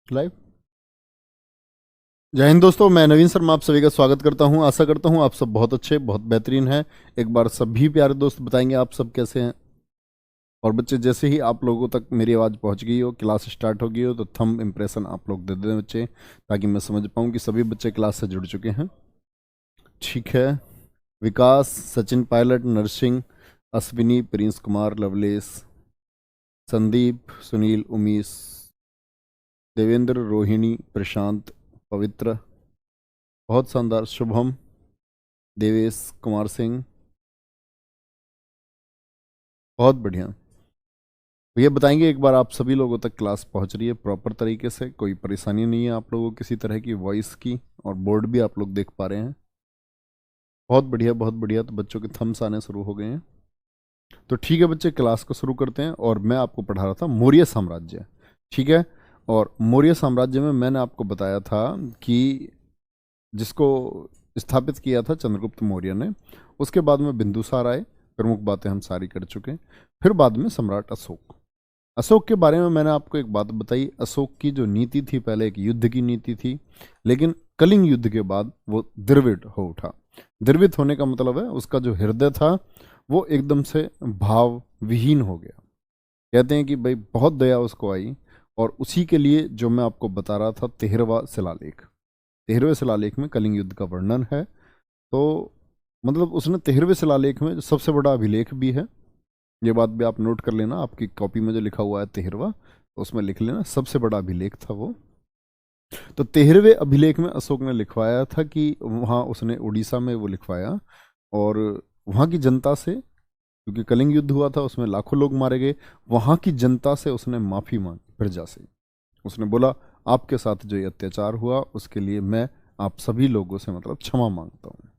Live. जय हिंद दोस्तों, मैं नवीन शर्मा आप सभी का स्वागत करता हूं। आशा करता हूं आप सब बहुत अच्छे बहुत बेहतरीन हैं। एक बार सभी प्यारे दोस्त बताएंगे आप सब कैसे हैं। और बच्चे, जैसे ही आप लोगों तक मेरी आवाज़ पहुंच गई हो, क्लास स्टार्ट हो गई हो, तो थंब इम्प्रेशन आप लोग दे दें बच्चे, ताकि मैं समझ पाऊं कि सभी बच्चे क्लास से जुड़ चुके हैं। ठीक है। विकास, सचिन पायलट, नरसिंह, अश्विनी, प्रिंस कुमार, लवलेश, संदीप, सुनील, उमेश, देवेंद्र, रोहिणी, प्रशांत, पवित्र, बहुत शानदार, शुभम, देवेश कुमार सिंह, बहुत बढ़िया। भैया बताएंगे एक बार आप सभी लोगों तक क्लास पहुंच रही है प्रॉपर तरीके से, कोई परेशानी नहीं है आप लोगों को किसी तरह की वॉइस की, और बोर्ड भी आप लोग देख पा रहे हैं। बहुत बढ़िया बहुत बढ़िया। तो बच्चों के थम्स आने शुरू हो गए हैं। तो ठीक है बच्चे, क्लास को शुरू करते हैं। और मैं आपको पढ़ा रहा था मौर्य साम्राज्य। ठीक है। और मौर्य साम्राज्य में मैंने आपको बताया था कि जिसको स्थापित किया था चंद्रगुप्त मौर्य ने, उसके बाद में बिंदुसार आए। प्रमुख बातें हम सारी कर चुके हैं। फिर बाद में सम्राट अशोक। अशोक के बारे में मैंने आपको एक बात बताई। अशोक की जो नीति थी, पहले एक युद्ध की नीति थी, लेकिन कलिंग युद्ध के बाद वो द्रविड़ हो उठा। द्रवित होने का मतलब है उसका जो हृदय था वो एकदम से भाव विहीन हो गया। कहते हैं कि भाई बहुत दया उसको आई, और उसी के लिए जो मैं आपको बता रहा था 13वां शिलालेख, 13वें शिलालेख में कलिंग युद्ध का वर्णन है। तो मतलब उसने 13वें शिलालेख में जो सबसे बड़ा अभिलेख भी है, ये बात भी आप नोट कर लेना। आपकी कॉपी में जो लिखा हुआ है 13वां, तो उसमें लिख लेना सबसे बड़ा अभिलेख था वो। तो 13वें अभिलेख में अशोक ने लिखवाया था कि वहाँ उसने उड़ीसा में वो लिखवाया, और वहाँ की जनता से, क्योंकि कलिंग युद्ध हुआ था उसमें लाखों लोग मारे गए, वहाँ की जनता से उसने माफ़ी मांगी, प्रजा से। उसने बोला आपके साथ जो ये अत्याचार हुआ उसके लिए मैं आप सभी लोगों से मतलब क्षमा मांगता हूँ।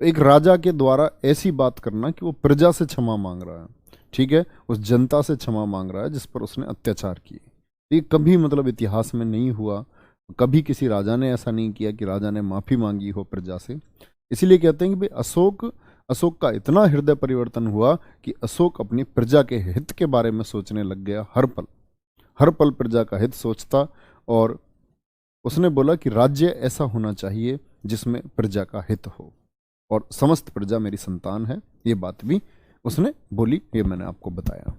एक राजा के द्वारा ऐसी बात करना कि वो प्रजा से क्षमा मांग रहा है, ठीक है, उस जनता से क्षमा मांग रहा है जिस पर उसने अत्याचार किए। ये कभी मतलब इतिहास में नहीं हुआ। कभी किसी राजा ने ऐसा नहीं किया कि राजा ने माफी मांगी हो प्रजा से। इसीलिए कहते हैं कि भाई अशोक अशोक का इतना हृदय परिवर्तन हुआ कि अशोक अपनी प्रजा के हित के बारे में सोचने लग गया। हर पल प्रजा का हित सोचता। और उसने बोला कि राज्य ऐसा होना चाहिए जिसमें प्रजा का हित हो, और समस्त प्रजा मेरी संतान है। ये बात भी उसने बोली, ये मैंने आपको बताया।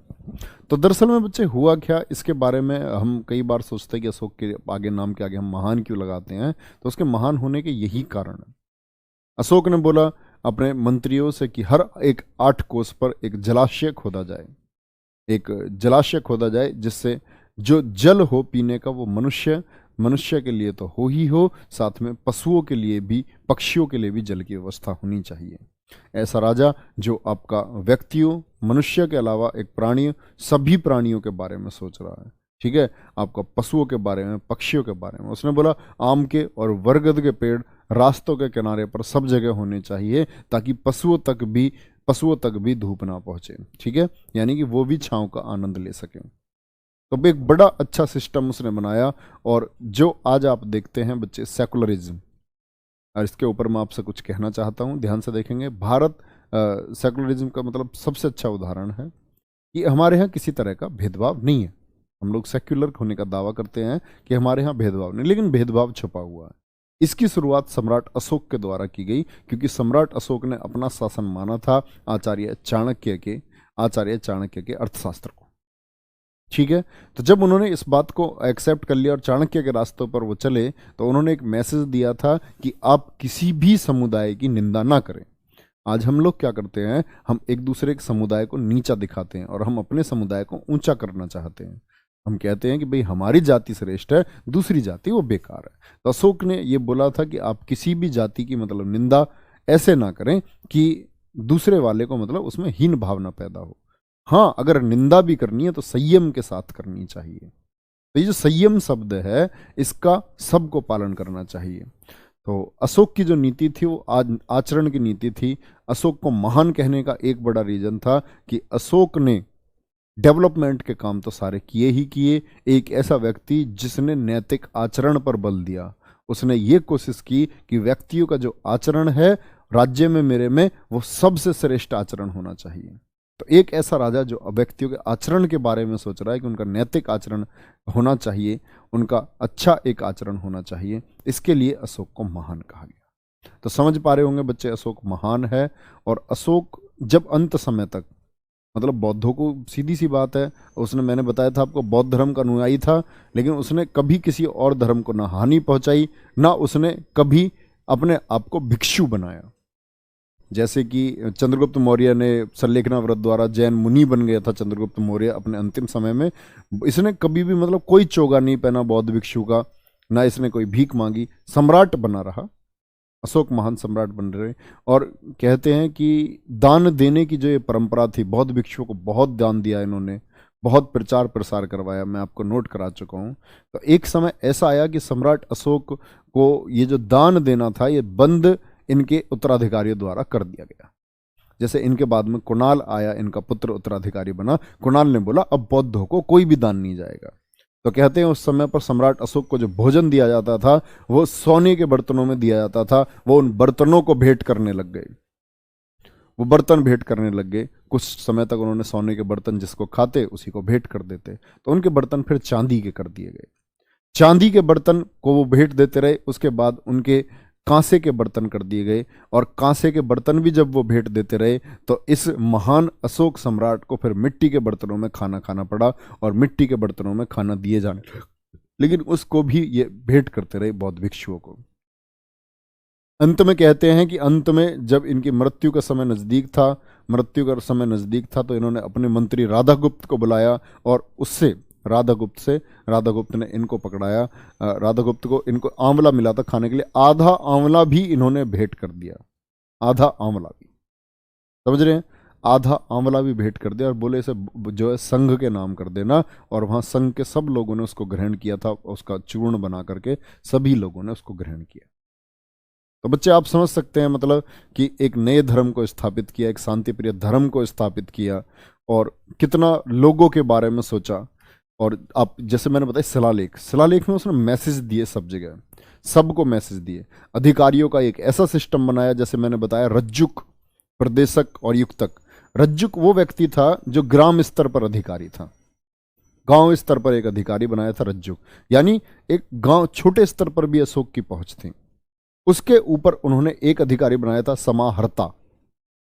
तो दरअसल में बच्चे हुआ क्या, इसके बारे में हम कई बार सोचते हैं कि अशोक के आगे, नाम के आगे हम महान क्यों लगाते हैं, तो उसके महान होने के यही कारण है। अशोक ने बोला अपने मंत्रियों से कि हर एक 8 कोस पर एक जलाशय खोदा जाए, एक जलाशय खोदा जाए जिससे जो जल हो पीने का वो मनुष्य मनुष्य के लिए तो हो ही हो, साथ में पशुओं के लिए भी, पक्षियों के लिए भी जल की व्यवस्था होनी चाहिए। ऐसा राजा जो आपका व्यक्तियों, मनुष्य के अलावा एक प्राणी, सभी प्राणियों के बारे में सोच रहा है। ठीक है, आपका पशुओं के बारे में, पक्षियों के बारे में। उसने बोला आम के और बरगद के पेड़ रास्तों के किनारे पर सब जगह होने चाहिए, ताकि पशुओं तक भी धूप ना पहुंचे। ठीक है, यानी कि वो भी छांव का आनंद ले सकें। तो एक बड़ा अच्छा सिस्टम उसने बनाया। और जो आज आप देखते हैं बच्चे, सेकुलरिज्म, और इसके ऊपर मैं आपसे कुछ कहना चाहता हूँ, ध्यान से देखेंगे। भारत सेकुलरिज्म का मतलब सबसे अच्छा उदाहरण है कि हमारे यहाँ किसी तरह का भेदभाव नहीं है। हम लोग सेक्युलर होने का दावा करते हैं कि हमारे यहाँ भेदभाव नहीं, लेकिन भेदभाव छुपा हुआ है। इसकी शुरुआत सम्राट अशोक के द्वारा की गई, क्योंकि सम्राट अशोक ने अपना शासन माना था आचार्य चाणक्य के अर्थशास्त्र को। ठीक है, तो जब उन्होंने इस बात को एक्सेप्ट कर लिया और चाणक्य के रास्तों पर वो चले, तो उन्होंने एक मैसेज दिया था कि आप किसी भी समुदाय की निंदा ना करें। आज हम लोग क्या करते हैं, हम एक दूसरे के समुदाय को नीचा दिखाते हैं और हम अपने समुदाय को ऊंचा करना चाहते हैं। हम कहते हैं कि भाई हमारी जाति श्रेष्ठ है, दूसरी जाति वो बेकार है। तो अशोक ने ये बोला था कि आप किसी भी जाति की मतलब निंदा ऐसे ना करें कि दूसरे वाले को मतलब उसमें हीन भावना पैदा हो। हाँ, अगर निंदा भी करनी है तो संयम के साथ करनी चाहिए। तो ये जो संयम शब्द है, इसका सबको पालन करना चाहिए। तो अशोक की जो नीति थी वो आज आचरण की नीति थी। अशोक को महान कहने का एक बड़ा रीजन था कि अशोक ने डेवलपमेंट के काम तो सारे किए ही किए। एक ऐसा व्यक्ति जिसने नैतिक आचरण पर बल दिया, उसने ये कोशिश की कि व्यक्तियों का जो आचरण है राज्य में, मेरे में, वो सबसे श्रेष्ठ आचरण होना चाहिए। तो एक ऐसा राजा जो व्यक्तियों के आचरण के बारे में सोच रहा है कि उनका नैतिक आचरण होना चाहिए, उनका अच्छा एक आचरण होना चाहिए, इसके लिए अशोक को महान कहा गया। तो समझ पा रहे होंगे बच्चे, अशोक महान है। और अशोक जब अंत समय तक, मतलब बौद्धों को सीधी सी बात है, उसने, मैंने बताया था आपको, बौद्ध धर्म का अनुयायी था, लेकिन उसने कभी किसी और धर्म को ना हानि पहुंचाई, ना उसने कभी अपने आप को भिक्षु बनाया। जैसे कि चंद्रगुप्त मौर्य ने संलेखना व्रत द्वारा जैन मुनि बन गया था चंद्रगुप्त मौर्य अपने अंतिम समय में, इसने कभी भी मतलब कोई चोगा नहीं पहना बौद्ध भिक्षु का, ना इसने कोई भीख मांगी, सम्राट बना रहा। अशोक महान सम्राट बन रहे। और कहते हैं कि दान देने की जो ये परंपरा थी, बौद्ध भिक्षुओं को बहुत दान दिया इन्होंने, बहुत प्रचार प्रसार करवाया, मैं आपको नोट करा चुका हूँ। तो एक समय ऐसा आया कि सम्राट अशोक को ये जो दान देना था ये बंद इनके उत्तराधिकारियों द्वारा कर दिया गया। जैसे इनके बाद में कुणाल आया, इनका पुत्र उत्तराधिकारी बना, कुणाल ने बोला अब बौद्धों को कोई भी दान नहीं जाएगा। तो कहते हैं उस समय पर सम्राट अशोक को जो भोजन दिया जाता था वो सोने के बर्तनों में दिया जाता था, वो उन बर्तनों को भेंट करने लग गए, वो बर्तन भेंट करने लग गए। कुछ समय तक उन्होंने सोने के बर्तन जिसको खाते उसी को भेंट कर देते, तो उनके बर्तन फिर चांदी के कर दिए गए, चांदी के बर्तन को वो भेंट देते रहे। उसके बाद उनके कांसे के बर्तन कर दिए गए, और कांसे के बर्तन भी जब वो भेंट देते रहे तो इस महान अशोक सम्राट को फिर मिट्टी के बर्तनों में खाना खाना पड़ा, और मिट्टी के बर्तनों में खाना दिए जाने लगे, लेकिन उसको भी ये भेंट करते रहे बौद्ध भिक्षुओं को। अंत में कहते हैं कि अंत में जब इनकी मृत्यु का समय नजदीक था, तो इन्होंने अपने मंत्री राधागुप्त को बुलाया, और उससे राधागुप्त ने इनको पकड़ाया। राधागुप्त को इनको आंवला मिला था खाने के लिए, आधा आंवला भी इन्होंने भेंट कर दिया, आधा आंवला भी, समझ रहे हैं, आधा आंवला भी भेंट कर दिया, और बोले इसे जो है संघ के नाम कर देना। और वहां संघ के सब लोगों ने उसको ग्रहण किया था, उसका चूर्ण बना करके सभी लोगों ने उसको ग्रहण किया। तो बच्चे आप समझ सकते हैं मतलब कि एक नए धर्म को स्थापित किया, एक शांति प्रिय धर्म को स्थापित किया, और कितना लोगों के बारे में सोचा। और आप जैसे मैंने बताया शिलालेख में उसने मैसेज दिए, सब जगह सबको मैसेज दिए। अधिकारियों का एक ऐसा सिस्टम बनाया, जैसे मैंने बताया रज्जुक, प्रदेशक और युक्तक। रज्जुक वो व्यक्ति था जो ग्राम स्तर पर अधिकारी था, गांव स्तर पर एक अधिकारी बनाया था रज्जुक, यानी एक गांव छोटे स्तर पर भी अशोक की पहुंच थी। उसके ऊपर उन्होंने एक अधिकारी बनाया था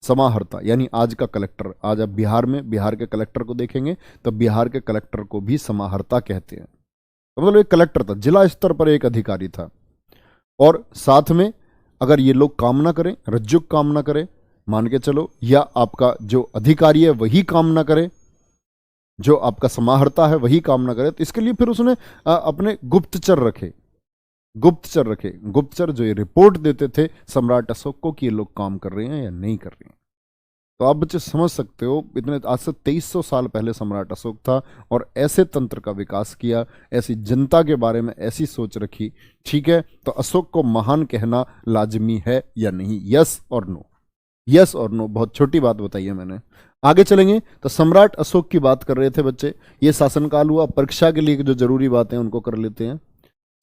समाहर्ता, यानी आज का कलेक्टर। आज आप बिहार के कलेक्टर को देखेंगे तो बिहार के कलेक्टर को भी समाहर्ता कहते हैं। तो मतलब एक कलेक्टर था, जिला स्तर पर एक अधिकारी था। और साथ में अगर ये लोग काम ना करें, रज्जुक काम ना करे, मान के चलो, या आपका जो अधिकारी है वही काम ना करे, जो आपका समाहर्ता है वही काम ना करे, तो इसके लिए फिर उसने अपने गुप्तचर जो ये रिपोर्ट देते थे सम्राट अशोक को कि ये लोग काम कर रहे हैं या नहीं कर रहे हैं। तो आप बच्चे समझ सकते हो, इतने आज से 2300 साल पहले सम्राट अशोक था, और ऐसे तंत्र का विकास किया, ऐसी जनता के बारे में ऐसी सोच रखी। ठीक है, तो अशोक को महान कहना लाजमी है या नहीं? यस और नो, बहुत छोटी बात बताई है मैंने। आगे चलेंगे तो सम्राट अशोक की बात कर रहे थे बच्चे, ये शासनकाल हुआ। परीक्षा के लिए जो जरूरी बातें उनको कर लेते हैं।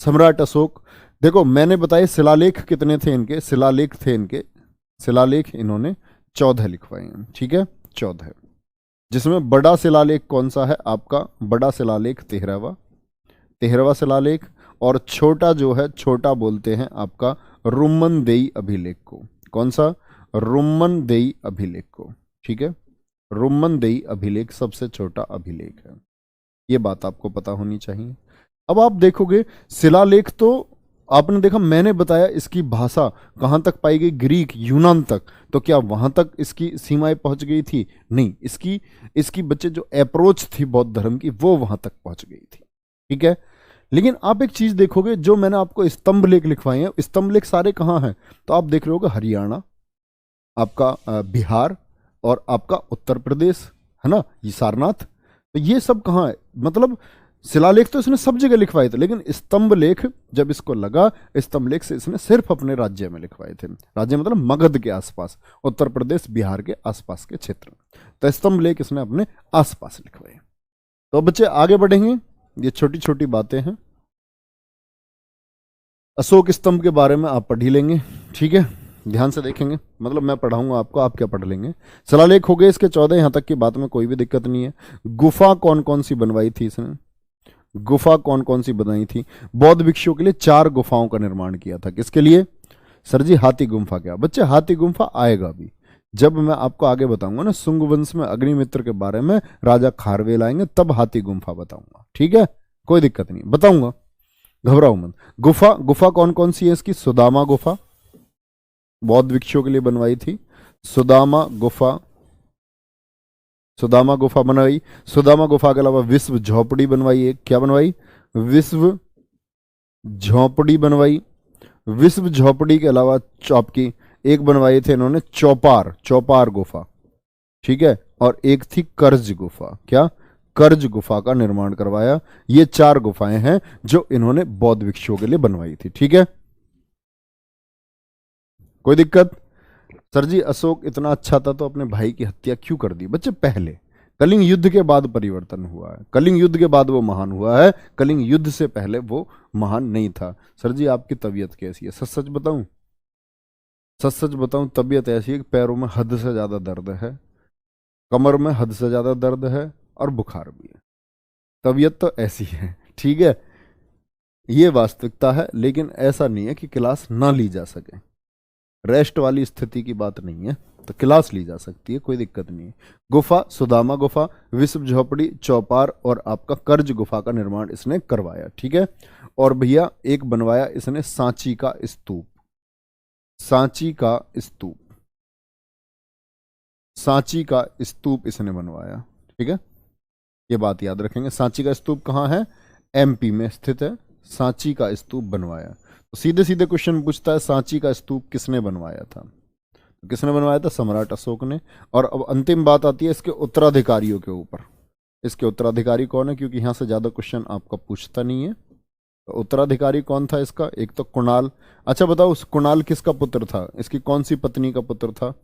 सम्राट अशोक, देखो मैंने बताया शिलालेख कितने थे इनके, शिलालेख इन्होंने 14 लिखवाए हैं। ठीक है, 14, जिसमें बड़ा शिलालेख कौन सा है आपका? बड़ा शिलालेख 13वां शिलालेख, और छोटा जो है, छोटा बोलते हैं आपका रुम्मनदेई अभिलेख को। कौन सा? रुम्मनदेई अभिलेख को। ठीक है, रुम्मनदेई अभिलेख सबसे छोटा अभिलेख है, ये बात आपको पता होनी चाहिए। अब आप देखोगे शिलालेख तो आपने देखा, मैंने बताया इसकी भाषा कहां तक पाई गई? ग्रीक, यूनान तक। तो क्या वहां तक इसकी सीमाएं पहुंच गई थी? नहीं, इसकी बच्चे जो अप्रोच थी बौद्ध धर्म की वो वहां तक पहुंच गई थी। ठीक है, लेकिन आप एक चीज देखोगे, जो मैंने आपको स्तंभ लेख लिखवाए हैं, स्तंभ लेख सारे कहां हैं? तो आप देख रहे होगे हरियाणा, आपका बिहार, और आपका उत्तर प्रदेश, है ना, ये सारनाथ। तो ये सब कहां है? मतलब शिलालेख तो इसने सब जगह लिखवाए थे, लेकिन स्तंभ लेख जब इसको लगा, स्तंभ लेख से इसने सिर्फ अपने राज्य में लिखवाए थे। राज्य मतलब मगध के आसपास, उत्तर प्रदेश बिहार के आसपास के क्षेत्र में। तो स्तंभ लेख इसने अपने आसपास लिखवाए। तो बच्चे आगे बढ़ेंगे, ये छोटी छोटी बातें हैं। अशोक स्तंभ के बारे में आप पढ़ ही लेंगे। ठीक है, ध्यान से देखेंगे, मतलब मैं पढ़ाऊंगा आपको, आप क्या पढ़ लेंगे। शिलालेख हो गए इसके 14, यहां तक की बात में कोई भी दिक्कत नहीं है। गुफा कौन कौन सी बनवाई थी इसने, गुफा कौन कौन सी बनाई थी। बौद्ध भिक्षुओं के लिए 4 गुफाओं का निर्माण किया था। किसके लिए सर जी, हाथी गुम्फा। क्या बच्चे, हाथी गुम्फा आएगा भी, जब मैं आपको आगे बताऊंगा ना शुंग वंश में अग्निमित्र के बारे में, राजा खारवेल आएंगे तब हाथी गुम्फा बताऊंगा, ठीक है, कोई दिक्कत नहीं, बताऊंगा, घबराओ मत। गुफा, गुफा कौन कौन सी है इसकी, सुदामा गुफा बौद्ध भिक्षुओं के लिए बनवाई थी, सुदामा गुफा, सुदामा गुफा बनवाई। सुदामा गुफा के अलावा विश्व झोपड़ी बनवाई, एक क्या बनवाई, विश्व झोपड़ी बनवाई। विश्व झोपड़ी के अलावा आपकी एक बनवाई थे इन्होंने चौपार, चौपार गुफा, ठीक है, और एक थी कर्ज गुफा। क्या, कर्ज गुफा का निर्माण करवाया। ये 4 गुफाएं हैं जो इन्होंने बौद्ध भिक्षुओं के लिए बनवाई थी, ठीक है, कोई दिक्कत। सर जी अशोक इतना अच्छा था तो अपने भाई की हत्या क्यों कर दी। बच्चे पहले कलिंग युद्ध के बाद परिवर्तन हुआ है, कलिंग युद्ध के बाद वो महान हुआ है, कलिंग युद्ध से पहले वो महान नहीं था। सर जी आपकी तबीयत कैसी है, सच सच बताऊं, सच सच बताऊं, तबीयत ऐसी है कि पैरों में हद से ज्यादा दर्द है, कमर में हद से ज्यादा दर्द है, और बुखार भी है। तबीयत तो ऐसी है, ठीक है, ये वास्तविकता है, लेकिन ऐसा नहीं है कि क्लास ना ली जा सके। रेस्ट वाली स्थिति की बात नहीं है, तो क्लास ली जा सकती है, कोई दिक्कत नहीं है। गुफा, सुदामा गुफा, विश्व झोपड़ी, चौपार और आपका कर्ज गुफा का निर्माण इसने करवाया, ठीक है। और भैया एक बनवाया इसने सांची का स्तूप, सांची का स्तूप, सांची का स्तूप इसने बनवाया, ठीक है, ये बात याद रखेंगे। सांची का स्तूप कहाँ है, एमपी में स्थित है, सांची का स्तूप बनवाया। तो सीधे सीधे क्वेश्चन पूछता है सांची का स्तूप किसने बनवाया था, तो किसने बनवाया था, सम्राट अशोक ने। और अब अंतिम बात आती है इसके उत्तराधिकारियों के ऊपर, इसके उत्तराधिकारी कौन है, क्योंकि यहां से ज्यादा क्वेश्चन आपका पूछता नहीं है। तो उत्तराधिकारी कौन था इसका, एक तो कुणाल। अच्छा बताओ उस कुणाल किसका पुत्र था, इसकी कौन सी पत्नी का पुत्र था,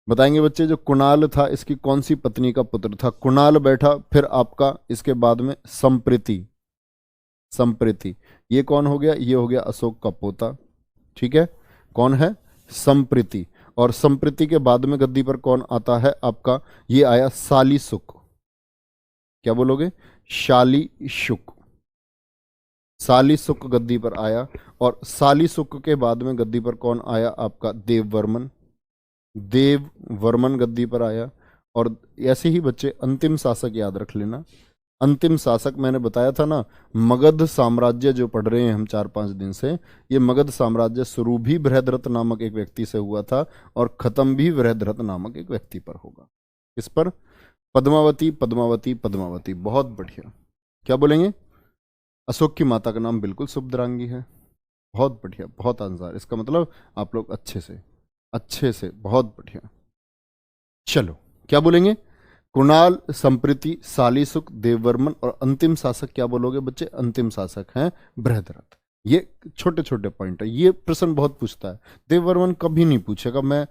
बताएंगे बच्चे। जो कुणाल था इसकी कौन सी पत्नी का पुत्र था, कुणाल बैठा, फिर आपका इसके बाद में संप्रीति, संप्रीति, ये कौन हो गया, ये हो गया अशोक का पोता, ठीक है, कौन है, संप्रीति। और संप्रीति के बाद में गद्दी पर कौन आता है आपका, ये आया शालीशुक, क्या बोलोगे, शालीशुक, शालीशुक गद्दी पर आया। और शालीशुक के बाद में गद्दी पर कौन आया आपका, देववर्मन, देववर्मन गद्दी पर आया। और ऐसे ही बच्चे अंतिम शासक याद रख लेना, अंतिम शासक मैंने बताया था ना, मगध साम्राज्य जो पढ़ रहे हैं हम 4-5 दिन से, ये मगध साम्राज्य शुरू भी बृहद्रथ नामक एक व्यक्ति से हुआ था और खत्म भी बृहद्रथ नामक एक व्यक्ति पर होगा। किस पर, पद्मावती, पद्मावती, पद्मावती, बहुत बढ़िया। क्या बोलेंगे, अशोक की माता का नाम बिल्कुल सुभद्रांगी है, बहुत बढ़िया, बहुत आंसर, इसका मतलब आप लोग अच्छे से, अच्छे से, बहुत बढ़िया। चलो क्या बोलेंगे, कुणाल, संप्रीति, शालीशुक, देववर्मन, और अंतिम शासक क्या बोलोगे बच्चे, अंतिम शासक हैं बृहद्रथ। ये छोटे छोटे पॉइंट है, ये प्रश्न बहुत पूछता है। देववर्मन कभी नहीं पूछेगा, मैं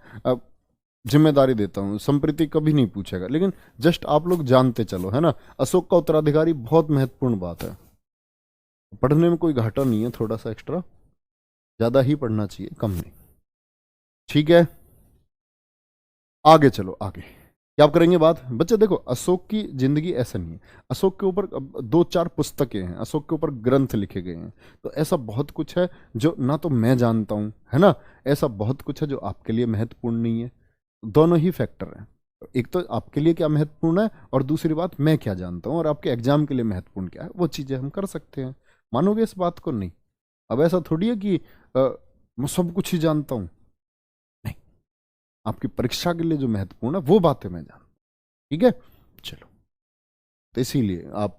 जिम्मेदारी देता हूं, संप्रीति कभी नहीं पूछेगा, लेकिन जस्ट आप लोग जानते चलो, है ना। अशोक का उत्तराधिकारी बहुत महत्वपूर्ण बात है, पढ़ने में कोई घाटा नहीं है, थोड़ा सा एक्स्ट्रा ज्यादा ही पढ़ना चाहिए, कम नहीं, ठीक है। आगे चलो, आगे क्या आप करेंगे बात बच्चे। देखो अशोक की जिंदगी ऐसा नहीं है, अशोक के ऊपर 2-4 पुस्तकें हैं, अशोक के ऊपर ग्रंथ लिखे गए हैं, तो ऐसा बहुत कुछ है जो ना तो मैं जानता हूं, है ना, ऐसा बहुत कुछ है जो आपके लिए महत्वपूर्ण नहीं है। दोनों ही फैक्टर हैं, एक तो आपके लिए क्या महत्वपूर्ण है और दूसरी बात मैं क्या जानता हूं और आपके एग्जाम के लिए महत्वपूर्ण क्या है, वो चीजें हम कर सकते हैं। मानोगे इस बात को, नहीं। अब ऐसा थोड़ी है कि मैं सब कुछ ही जानता हूं, नहीं, आपकी परीक्षा के लिए जो महत्वपूर्ण है वो बातें मैं जानता हूं, ठीक है। चलो, तो इसीलिए आप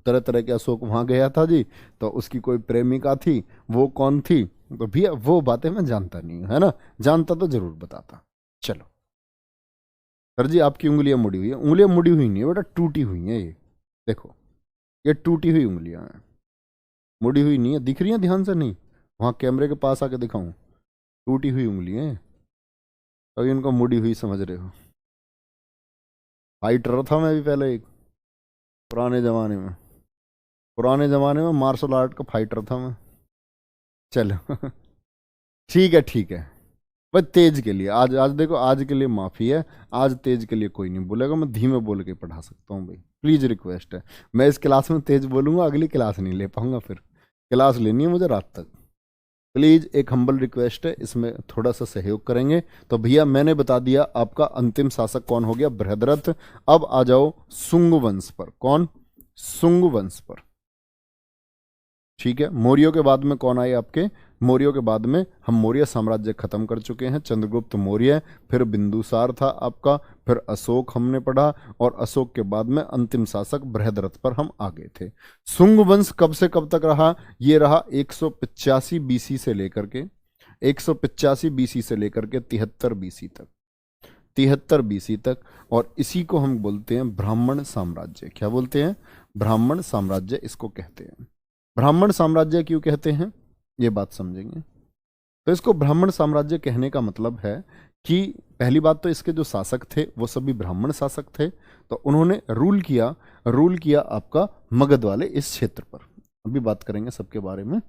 तरह तरह के अशोक वहां गया था जी, तो उसकी कोई प्रेमिका थी, वो कौन थी, तो भैया वो बातें मैं जानता नहीं हूं, है ना, जानता तो जरूर बताता। चलो सर जी आपकी उंगलियां मुड़ी हुई है, उंगलियां मुड़ी हुई नहीं है बेटा, टूटी हुई हैं ये, देखो ये टूटी हुई उंगलियां हैं, मुड़ी हुई नहीं है, दिख रही हैं ध्यान से, नहीं वहां कैमरे के पास आके दिखाऊं, टूटी हुई उंगलियां हैं, तभी इनको मुड़ी हुई समझ रहे हो। फाइटर था मैं भी पहले एक, पुराने जमाने में, पुराने जमाने में मार्शल आर्ट का फाइटर था मैं। चलो ठीक है, ठीक है, पर तेज के लिए आज आज देखो, आज के लिए माफ़ी है, आज तेज के लिए कोई नहीं बोलेगा, मैं धीमे बोल के पढ़ा सकता हूँ भाई, प्लीज़ रिक्वेस्ट है। मैं इस क्लास में तेज बोलूँगा, अगली क्लास नहीं ले पाऊँगा, फिर क्लास लेनी है मुझे रात तक। प्लीज़ एक हम्बल रिक्वेस्ट है, इसमें थोड़ा सा सहयोग करेंगे। तो भैया मैंने बता दिया आपका अंतिम शासक कौन हो गया, बृहद्रथ। अब आ जाओ सुंग वंश पर। कौन? सुंग वंश पर। ठीक है, मौर्यों के बाद में कौन आए आपके? मौर्यों के बाद में हम मौर्य साम्राज्य खत्म कर चुके हैं, चंद्रगुप्त मौर्य, फिर बिंदुसार था आपका, फिर अशोक हमने पढ़ा, और अशोक के बाद में अंतिम शासक बृहद्रथ पर हम आ गए थे। सुंग वंश कब से कब तक रहा? ये रहा 185 बीसी से लेकर के 185 बीसी से लेकर के 73 बीसी तक, 73 बीसी तक। और इसी को हम बोलते हैं ब्राह्मण साम्राज्य। क्या बोलते हैं? ब्राह्मण साम्राज्य इसको कहते हैं। ब्राह्मण साम्राज्य क्यों कहते हैं, ये बात समझेंगे। तो इसको ब्राह्मण साम्राज्य कहने का मतलब है कि पहली बात तो इसके जो शासक थे वो सभी ब्राह्मण शासक थे, तो उन्होंने रूल किया आपका मगध वाले इस क्षेत्र पर। अभी बात करेंगे सबके बारे में।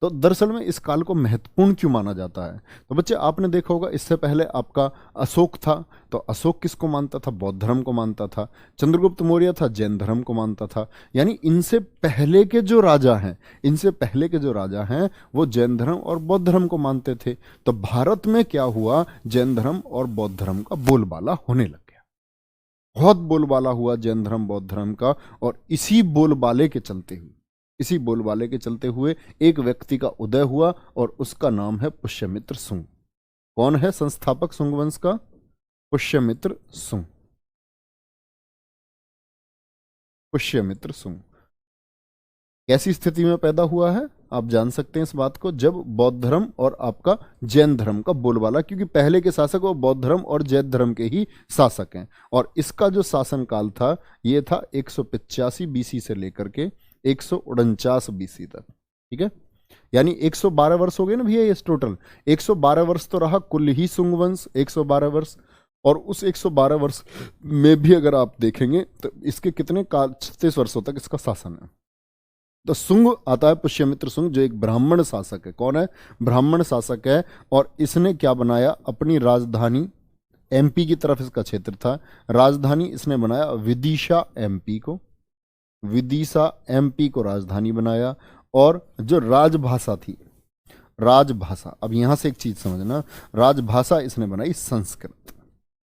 तो दरअसल में इस काल को महत्वपूर्ण क्यों माना जाता है? तो बच्चे आपने देखा होगा, इससे पहले आपका अशोक था, तो अशोक किसको मानता था? बौद्ध धर्म को मानता था। चंद्रगुप्त मौर्य था, जैन धर्म को मानता था। यानी इनसे पहले के जो राजा हैं वो जैन धर्म और बौद्ध धर्म को मानते थे। तो भारत में क्या हुआ, जैन धर्म और बौद्ध धर्म का बोलबाला होने लग गया, बहुत बोलबाला हुआ जैन धर्म बौद्ध धर्म का। और इसी बोलबाले के चलते हुए एक व्यक्ति का उदय हुआ, और उसका नाम है पुष्यमित्र सुंग। कौन है संस्थापक सुंग वंश का? पुष्यमित्र सुंग। पुष्यमित्र सुंग कैसी स्थिति में पैदा हुआ है आप जान सकते हैं इस बात को, जब बौद्ध धर्म और आपका जैन धर्म का बोलबाला, क्योंकि पहले के शासक वो बौद्ध धर्म और जैन धर्म के ही शासक हैं। और इसका जो शासन काल था ये था 185 बीसी से लेकर के 149 बीसी तक। ठीक है, यानी 112 वर्ष हो गए ना भैया, ये टोटल 112 वर्ष तो रहा कुल ही सुंग वंश, 112 वर्ष। और उस 112 वर्ष में भी अगर आप देखेंगे तो इसके कितने काल, 36 वर्षों तक इसका शासन है। तो सुंग आता है पुष्यमित्र सुंग, जो एक ब्राह्मण शासक है। कौन है? ब्राह्मण शासक है। और इसने क्या बनाया? अपनी राजधानी, एमपी की तरफ इसका क्षेत्र था, राजधानी इसने बनाया विदिशा एमपी को, विदिशा एमपी को राजधानी बनाया। और जो राजभाषा थी, राजभाषा, अब यहां से एक चीज समझना, राजभाषा इसने बनाई संस्कृत।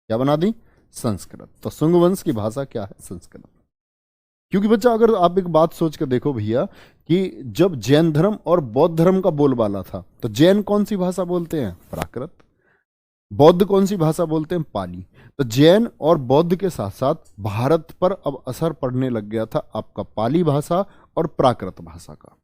क्या बना दी? संस्कृत। तो सुंग वंश की भाषा क्या है? संस्कृत। क्योंकि बच्चा अगर आप एक बात सोच कर देखो भैया, कि जब जैन धर्म और बौद्ध धर्म का बोलबाला था, तो जैन कौन सी भाषा बोलते हैं? प्राकृत। बौद्ध कौन सी भाषा बोलते हैं? पाली। तो जैन और बौद्ध के साथ साथ भारत पर अब असर पड़ने लग गया था आपका पाली भाषा और प्राकृत भाषा का।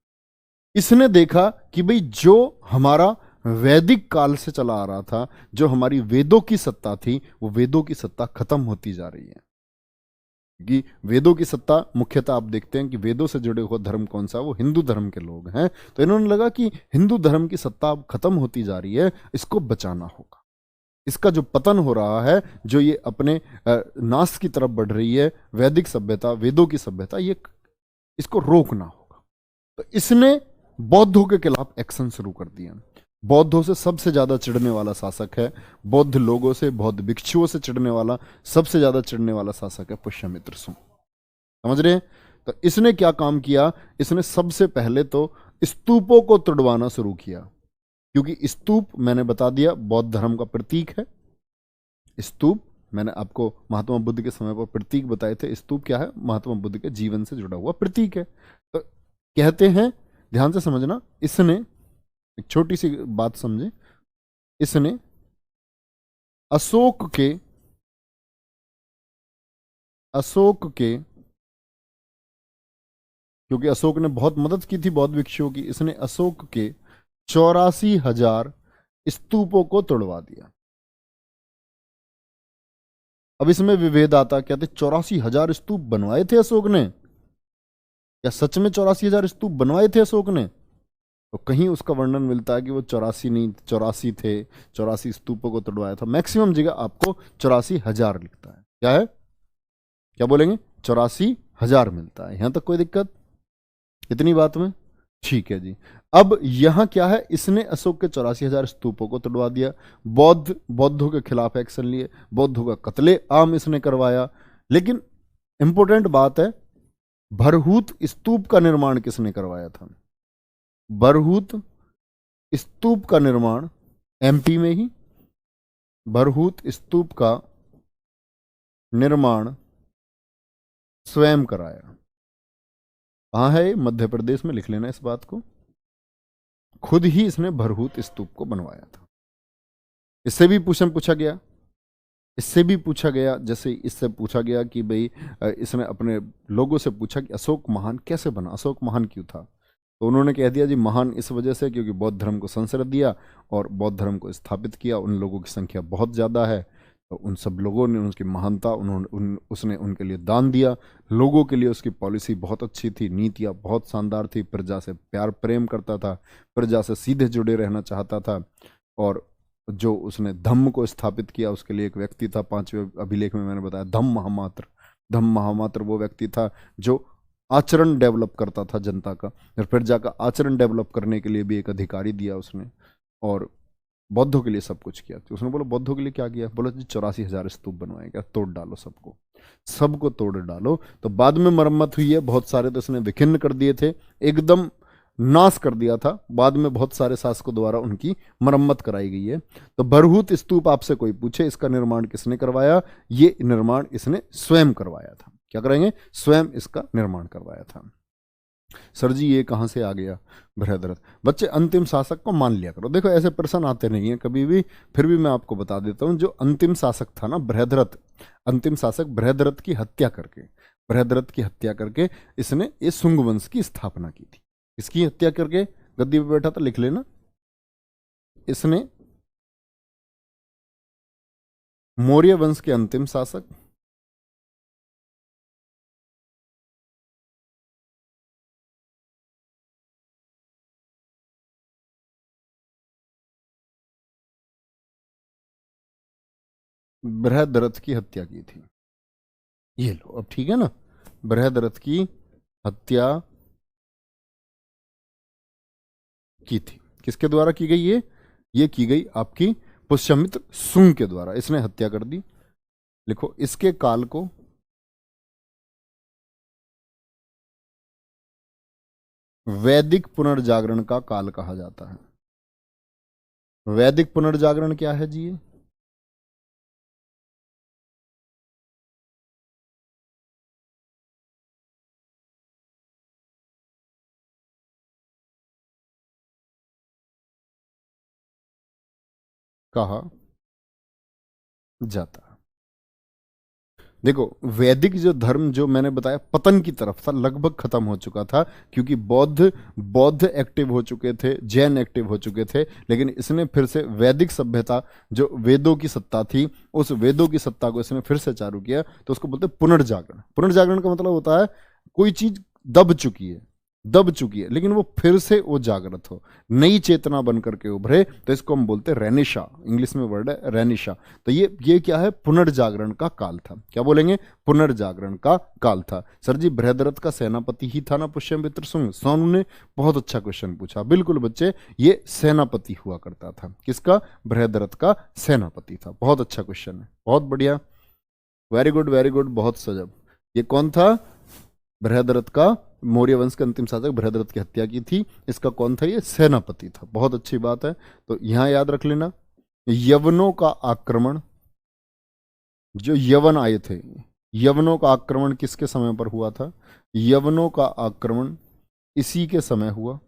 इसने देखा कि भाई जो हमारा वैदिक काल से चला आ रहा था, जो हमारी वेदों की सत्ता थी, वो वेदों की सत्ता खत्म होती जा रही है। कि वेदों की सत्ता मुख्यतः आप देखते हैं कि वेदों से जुड़े हुए धर्म कौन सा? वो हिंदू धर्म के लोग हैं। तो इन्होंने लगा कि हिंदू धर्म की सत्ता अब खत्म होती जा रही है, इसको बचाना होगा। इसका जो पतन हो रहा है, जो ये अपने नाश की तरफ बढ़ रही है वैदिक सभ्यता, वेदों की सभ्यता, ये इसको रोकना होगा। तो इसने बौद्धों के खिलाफ एक्शन शुरू कर दिया। बौद्धों से सबसे ज्यादा चिढ़ने वाला शासक है, बौद्ध लोगों से, बौद्ध भिक्षुओं से चिढ़ने वाला, सबसे ज्यादा चिढ़ने वाला शासक है पुष्यमित्र सुंग। समझ रहे हैं? तो इसने क्या काम किया? इसने सबसे पहले तो स्तूपों को तुड़वाना शुरू किया, क्योंकि स्तूप मैंने बता दिया बौद्ध धर्म का प्रतीक है। स्तूप मैंने आपको महात्मा बुद्ध के समय पर प्रतीक बताए थे। स्तूप क्या है? महात्मा बुद्ध के जीवन से जुड़ा हुआ प्रतीक है। तो कहते हैं, ध्यान से समझना, इसने एक छोटी सी बात समझे, इसने अशोक के क्योंकि अशोक ने बहुत मदद की थी बौद्ध भिक्षुओं की, इसने अशोक के 84,000 स्तूपों को तोड़वा दिया। अब इसमें विभेद आता, कहते 84,000 स्तूप बनवाए थे अशोक ने? क्या सच में 84,000 स्तूप बनवाए थे अशोक ने? तो कहीं उसका वर्णन मिलता है कि वो 84 नहीं, 84 थे, 84 स्तूपों को तोड़वाया था। मैक्सिमम जगह आपको 84,000 लिखता है। क्या है? क्या बोलेंगे? 84,000 मिलता है। यहां तक कोई दिक्कत? इतनी बात में ठीक है जी। अब यहां क्या है, इसने अशोक के 84,000 स्तूपों को तुड़वा दिया, बौद्धों के खिलाफ एक्शन लिए, बौद्धों का कत्ले आम इसने करवाया। लेकिन इंपॉर्टेंट बात है, भरहूत स्तूप का निर्माण किसने करवाया था? भरहूत स्तूप का निर्माण एमपी में ही, भरहूत स्तूप का निर्माण स्वयं कराया। कहां है? मध्य प्रदेश में, लिख लेना इस बात को। खुद ही इसने भरहूत स्तूप को बनवाया था। इससे भी पूछा गया, इससे भी पूछा गया, जैसे इससे पूछा गया कि भाई इसने अपने लोगों से पूछा कि अशोक महान कैसे बना, अशोक महान क्यों था? तो उन्होंने कह दिया जी महान इस वजह से क्योंकि बौद्ध धर्म को संसर्ग दिया और बौद्ध धर्म को स्थापित किया। उन लोगों की संख्या बहुत ज़्यादा है, तो उन सब लोगों ने उनकी महानता उसने उनके लिए दान दिया। लोगों के लिए उसकी पॉलिसी बहुत अच्छी थी, नीतियाँ बहुत शानदार थी, प्रजा से प्यार प्रेम करता था, प्रजा से सीधे जुड़े रहना चाहता था। और जो उसने धम्म को स्थापित किया उसके लिए एक व्यक्ति था, 5वें अभिलेख में मैंने बताया, धम्म महामात्र। धम्म महामात्र वो व्यक्ति था जो आचरण डेवलप करता था जनता का, और प्रजा का आचरण डेवलप करने के लिए भी एक अधिकारी दिया उसने। और बौद्धों के लिए सब कुछ किया। तो उसने बोला बौद्धों के लिए क्या किया? बोला जी 84,000 स्तूप बनवाए, क्या तोड़ डालो सबको, सबको तोड़ डालो। तो बाद में मरम्मत हुई है, बहुत सारे तो उसने विखिन्न कर दिए थे, एकदम नाश कर दिया था। बाद में बहुत सारे शासकों द्वारा उनकी मरम्मत कराई गई है। तो भरहूत स्तूप आपसे कोई पूछे इसका निर्माण किसने करवाया? ये निर्माण इसने स्वयं करवाया था। क्या करेंगे? स्वयं इसका निर्माण करवाया था। सर जी ये कहां से आ गया बृहद्रथ? बच्चे अंतिम शासक को मान लिया करो। देखो ऐसे प्रश्न आते नहीं है कभी भी, फिर भी मैं आपको बता देता हूं। जो अंतिम शासक था ना बृहद्रथ, अंतिम शासक बृहद्रथ की हत्या करके, बृहद्रथ की हत्या करके इसने इस शुंग वंश की स्थापना की थी। इसकी हत्या करके गद्दी पे बैठा था, लिख लेना। इसने मौर्य वंश के अंतिम शासक बृहद्रथ की हत्या की थी। ये लो अब ठीक है ना, बृहद्रथ की हत्या की थी। किसके द्वारा की गई? ये की गई आपकी पुष्यमित्र शुंग के द्वारा, इसने हत्या कर दी। लिखो इसके काल को वैदिक पुनर्जागरण का काल कहा जाता है। वैदिक पुनर्जागरण क्या है जी? ये कहा जाता है। देखो वैदिक जो धर्म जो मैंने बताया पतन की तरफ था, लगभग खत्म हो चुका था, क्योंकि बौद्ध बौद्ध एक्टिव हो चुके थे, जैन एक्टिव हो चुके थे। लेकिन इसने फिर से वैदिक सभ्यता, जो वेदों की सत्ता थी, उस वेदों की सत्ता को इसने फिर से चालू किया। तो उसको बोलते हैं पुनर्जागरण। पुनर्जागरण का मतलब होता है कोई चीज दब चुकी है, दब चुकी है, लेकिन वो फिर से वो जागृत हो, नई चेतना बन करके उभरे, तो इसको हम बोलते हैं रेनिशा। इंग्लिश में वर्ड है रेनिशा। तो ये क्या है? पुनर्जागरण का काल था। क्या बोलेंगे? पुनर्जागरण का काल था। सर जी बृहद्रथ का सेनापति ही था ना पुष्यमित्र शुंग? सोनू ने बहुत अच्छा क्वेश्चन पूछा। बिल्कुल बच्चे, ये सेनापति हुआ करता था। किसका? बृहद्रथ का सेनापति था। बहुत अच्छा क्वेश्चन है, बहुत बढ़िया, वेरी गुड वेरी गुड, बहुत सजब। ये कौन था? बृहद्रथ का, मौर्य वंश के अंतिम शासक बृहद्रथ की हत्या की थी। इसका कौन था? ये सेनापति था। बहुत अच्छी बात है। तो यहां याद रख लेना, यवनों का आक्रमण, जो यवन आए थे, यवनों का आक्रमण किसके समय पर हुआ था? यवनों का आक्रमण इसी के समय हुआ।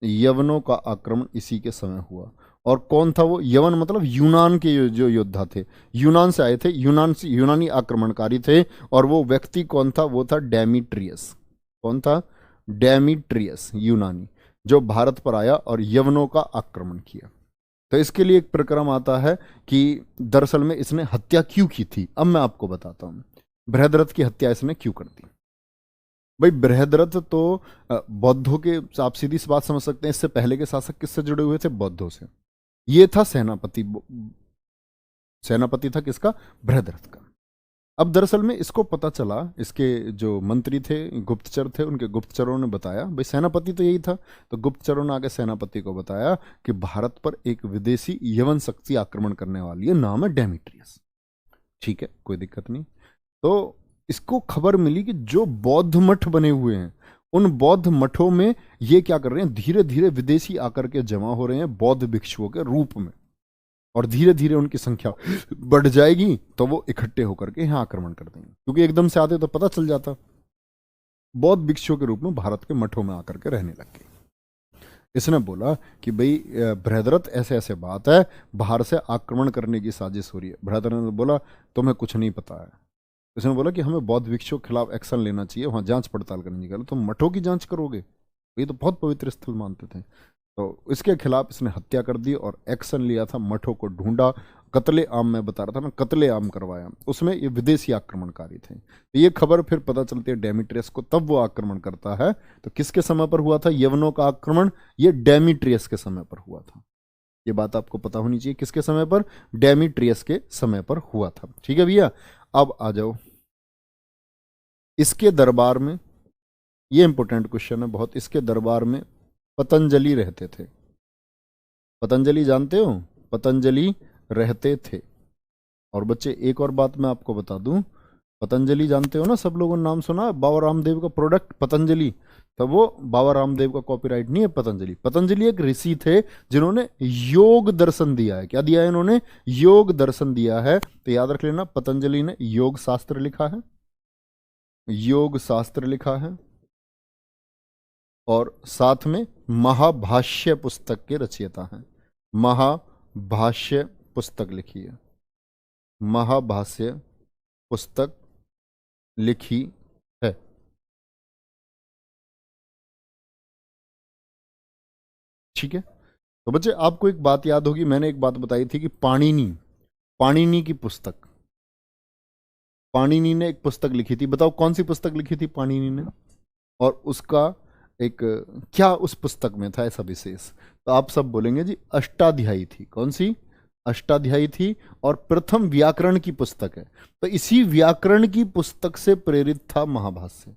यवनों का आक्रमण इसी के समय हुआ। और कौन था वो? यवन मतलब यूनान के जो योद्धा थे, यूनान से आए थे, यूनान से, यूनानी आक्रमणकारी थे। और वो व्यक्ति कौन था? वो था डेमीट्रियस। कौन था? डेमीट्रियस, यूनानी, जो भारत पर आया और यवनों का आक्रमण किया। तो इसके लिए एक प्रक्रम आता है कि दरअसल में इसने हत्या क्यों की थी। अब मैं आपको बताता हूं बृहद्रथ की हत्या इसने क्यों कर दी। भाई बृहद्रथ तो बौद्धों के, आप सीधी सी बात समझ सकते हैं, इससे पहले के शासक किससे जुड़े हुए थे? बौद्धों से। ये था सेनापति, सेनापति था किसका? बृहद्रथ का। अब दरअसल में इसको पता चला, इसके जो मंत्री थे, गुप्तचर थे, उनके गुप्तचरों ने बताया, भाई सेनापति तो यही था, तो गुप्तचरों ने आगे सेनापति को बताया कि भारत पर एक विदेशी यवन शक्ति आक्रमण करने वाली है, नाम है डेमिट्रियस। ठीक है, कोई दिक्कत नहीं। तो इसको खबर मिली कि जो बौद्ध मठ बने हुए हैं, उन बौद्ध मठों में ये क्या कर रहे हैं, धीरे धीरे विदेशी आकर के जमा हो रहे हैं बौद्ध भिक्षुओं के रूप में, और धीरे धीरे उनकी संख्या बढ़ जाएगी तो वो इकट्ठे होकर के यहाँ आक्रमण कर देंगे, क्योंकि एकदम से आते तो पता चल जाता। बौद्ध भिक्षुओं के रूप में भारत के मठों में आकर के रहने लग गए। इसने बोला कि भाई बृहद्रथ ऐसे ऐसे बात है, बाहर से आक्रमण करने की साजिश हो रही है। बृहद्रथ ने बोला तुम्हें कुछ नहीं पता है। इसने बोला कि हमें बौद्ध भिक्षुओं के खिलाफ एक्शन लेना चाहिए, वहां जांच पड़ताल करनी चाहिए। तुम मठों की जांच करोगे, ये तो बहुत पवित्र स्थल मानते थे। तो इसके खिलाफ इसने हत्या कर दी और एक्शन लिया था, मठों को ढूंढा, कत्ले आम में बता रहा था ना, कत्ले आम करवाया, उसमें ये विदेशी आक्रमणकारी थे। तो ये खबर फिर पता चलती है डेमिट्रियस को, तब वो आक्रमण करता है। तो किसके समय पर हुआ था यवनों का आक्रमण? ये डेमिट्रियस के समय पर हुआ था। ये बात आपको पता होनी चाहिए, किसके समय पर? डेमिट्रियस के समय पर हुआ था। ठीक है भैया, अब आ जाओ इसके दरबार में, ये इंपॉर्टेंट क्वेश्चन है बहुत। इसके दरबार में पतंजलि रहते थे। पतंजलि जानते हो? पतंजलि रहते थे। और बच्चे एक और बात मैं आपको बता दूं, पतंजलि जानते हो ना, सब लोगों ने नाम सुना है, बाबा रामदेव का प्रोडक्ट पतंजलि। तो वो बाबा रामदेव का कॉपीराइट नहीं है पतंजलि। पतंजलि एक ऋषि थे जिन्होंने योग दर्शन दिया है। क्या दिया है इन्होंने? योग दर्शन दिया है। तो याद रख लेना, पतंजलि ने योग शास्त्र लिखा है, योग शास्त्र लिखा है, और साथ में महाभाष्य पुस्तक के रचयिता हैं। महाभाष्य पुस्तक लिखी है, महाभाष्य पुस्तक लिखी है। ठीक है, तो बच्चे आपको एक बात याद होगी, मैंने एक बात बताई थी कि पाणिनि, पाणिनि की पुस्तक, पाणिनि ने एक पुस्तक लिखी थी। बताओ कौन सी पुस्तक लिखी थी पाणिनि ने, और उसका एक क्या उस पुस्तक में था ऐसा विशेष? तो आप सब बोलेंगे जी अष्टाध्यायी थी। कौन सी? अष्टाध्यायी थी, और प्रथम व्याकरण की पुस्तक है। तो इसी व्याकरण की पुस्तक से प्रेरित था महाभाष्य,